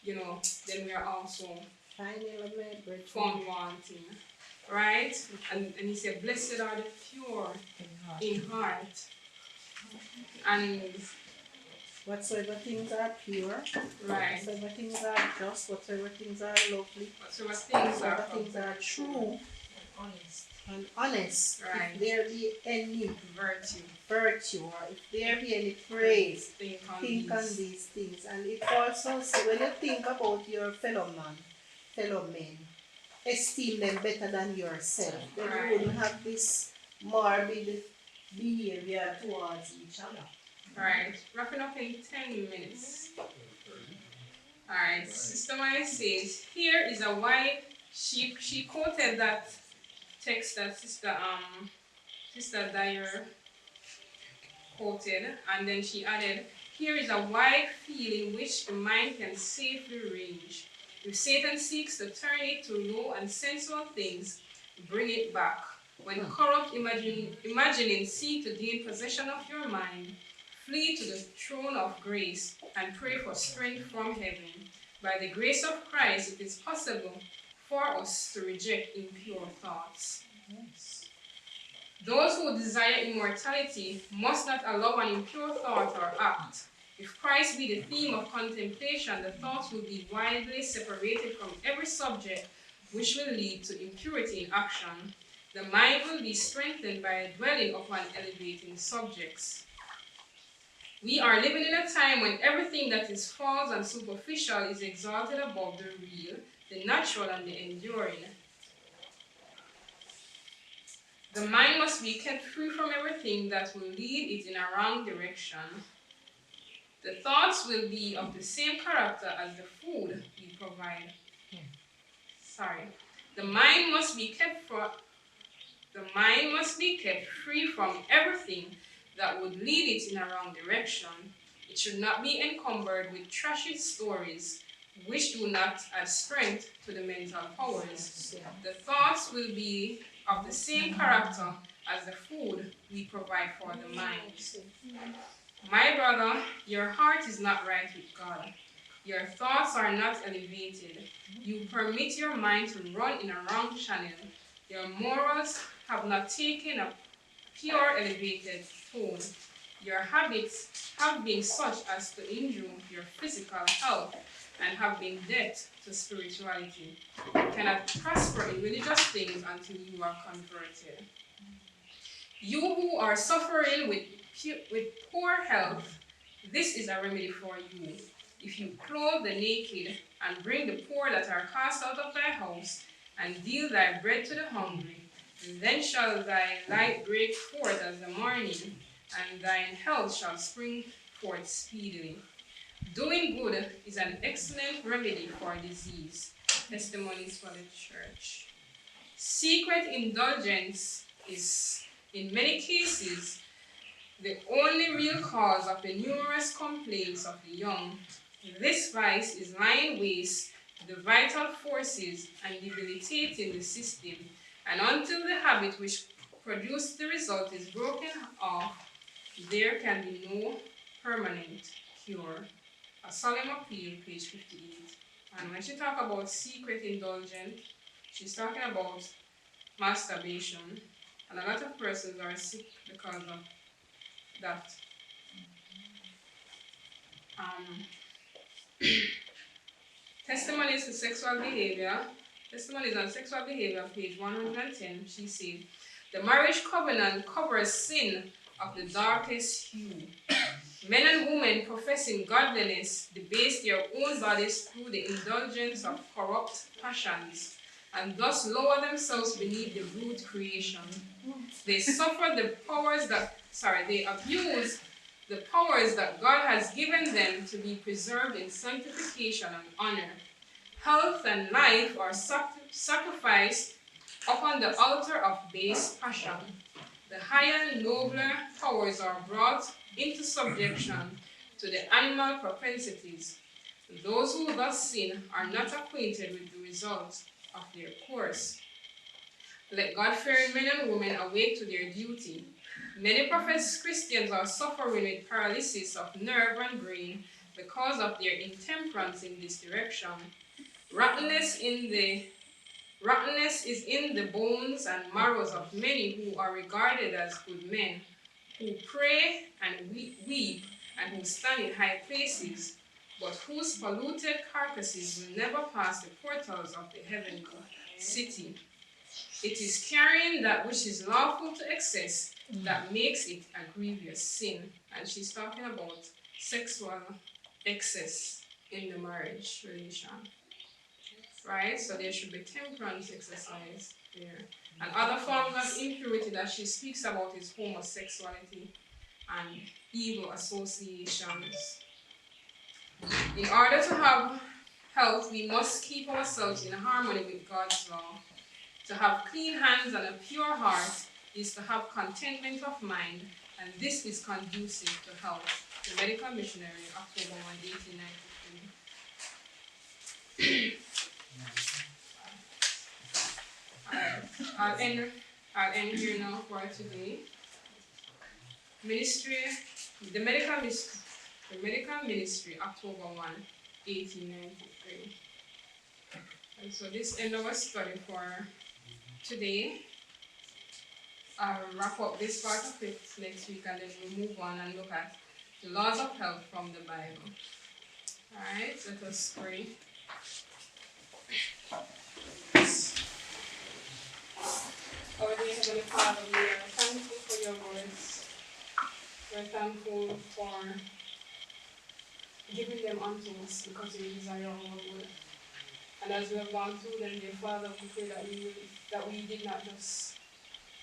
then we are also found wanting. Right? And he said, blessed are the pure in heart. And whatsoever things are pure, right. whatsoever things are just, whatsoever things are lovely, whatsoever things are true and honest, right. if there be any virtue, or if there be any praise, think on these things. And it also says, when you think about your fellow men, esteem them better than yourself. Then you wouldn't have this morbid behavior towards each other. Right. Wrapping up in 10 minutes. Alright, Sister Maya says, here is a wife. She quoted that text that Sister Dyer quoted, and then she added, here is a wide field in which the mind can safely range. If Satan seeks to turn it to low and sensual things, bring it back. When corrupt imagining seek to gain possession of your mind, flee to the throne of grace and pray for strength from heaven. By the grace of Christ, it is possible for us to reject impure thoughts. Yes. Those who desire immortality must not allow an impure thought or act. If Christ be the theme of contemplation, the thoughts will be widely separated from every subject which will lead to impurity in action. The mind will be strengthened by dwelling upon elevating subjects. We are living in a time when everything that is false and superficial is exalted above the real, the natural, and the enduring. The mind must be kept free from everything that will lead it in a wrong direction. The thoughts will be of the same character as the food we provide. The mind must be kept free from everything that would lead it in a wrong direction. It should not be encumbered with trashy stories which do not add strength to the mental powers. The thoughts will be of the same character as the food we provide for the mind. My brother, your heart is not right with God. Your thoughts are not elevated. You permit your mind to run in a wrong channel. Your morals have not taken a pure elevated tone. Your habits have been such as to injure your physical health and have been death to spirituality. You cannot prosper in religious things until you are converted. You who are suffering with poor health, this is a remedy for you. If you clothe the naked and bring the poor that are cast out of thy house, and deal thy bread to the hungry, then shall thy light break forth as the morning, and thine health shall spring forth speedily. Doing good is an excellent remedy for disease. Testimonies for the church. Secret indulgence is, in many cases, the only real cause of the numerous complaints of the young. This vice is lying waste to the vital forces and debilitating the system, and until the habit which produced the result is broken off, there can be no permanent cure. A Solemn Appeal, page 58. And when she talks about secret indulgence, she's talking about masturbation, and a lot of persons are sick because of that. Testimonies on sexual behavior, page 110, she said, the marriage covenant covers sin of the darkest hue. Men and women professing godliness debase their own bodies through the indulgence of corrupt passions and thus lower themselves beneath the brute creation. They abuse the powers that God has given them to be preserved in sanctification and honor. Health and life are sacrificed upon the altar of base passion. The higher, nobler powers are brought into subjection to the animal propensities. Those who thus sin are not acquainted with the results of their course. Let God-fearing men and women awake to their duty. Many professed Christians are suffering with paralysis of nerve and brain because of their intemperance in this direction. Rottenness is in the bones and marrows of many who are regarded as good men, who pray and weep, and who stand in high places, but whose polluted carcasses will never pass the portals of the heavenly city. It is carrying that which is lawful to excess that makes it a grievous sin. And she's talking about sexual excess in the marriage relation. Right? So there should be temperance exercise there. And other forms of impurity that she speaks about is homosexuality and evil associations. In order to have health, we must keep ourselves in harmony with God's law. To have clean hands and a pure heart is to have contentment of mind, and this is conducive to health. The Medical Missionary, October 1, 1893. I'll end here now for today. The Medical Ministry, October 1, 1893. And so this ends our study for today. I'll wrap up this part of it next week, and then we'll move on and look at the laws of health from the Bible. Alright, let us pray. Our dear Heavenly Father, we are thankful for your words. We're thankful for giving them unto us because you desire our good. And as we have gone through them, dear Father, we pray that we did not just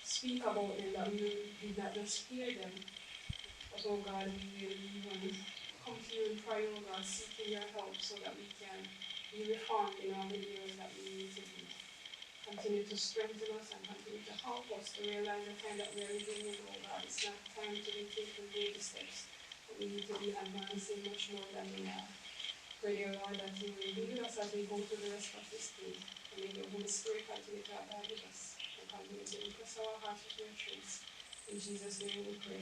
speak about them, that we did not just hear them, but oh God, we will even come to you and pray, oh God, seeking your help so that we can be reformed in all the areas that we need to be. Continue to strengthen us and continue to help us to realize the time that we are living in, oh God. It's not time to be taking baby steps, but we need to be advancing much more than we are. Pray, dear Lord, that you will be with us as we go through the rest of this day. And may your Holy Spirit continue to abide with us and continue to impress our hearts with your truths. In Jesus' name we pray.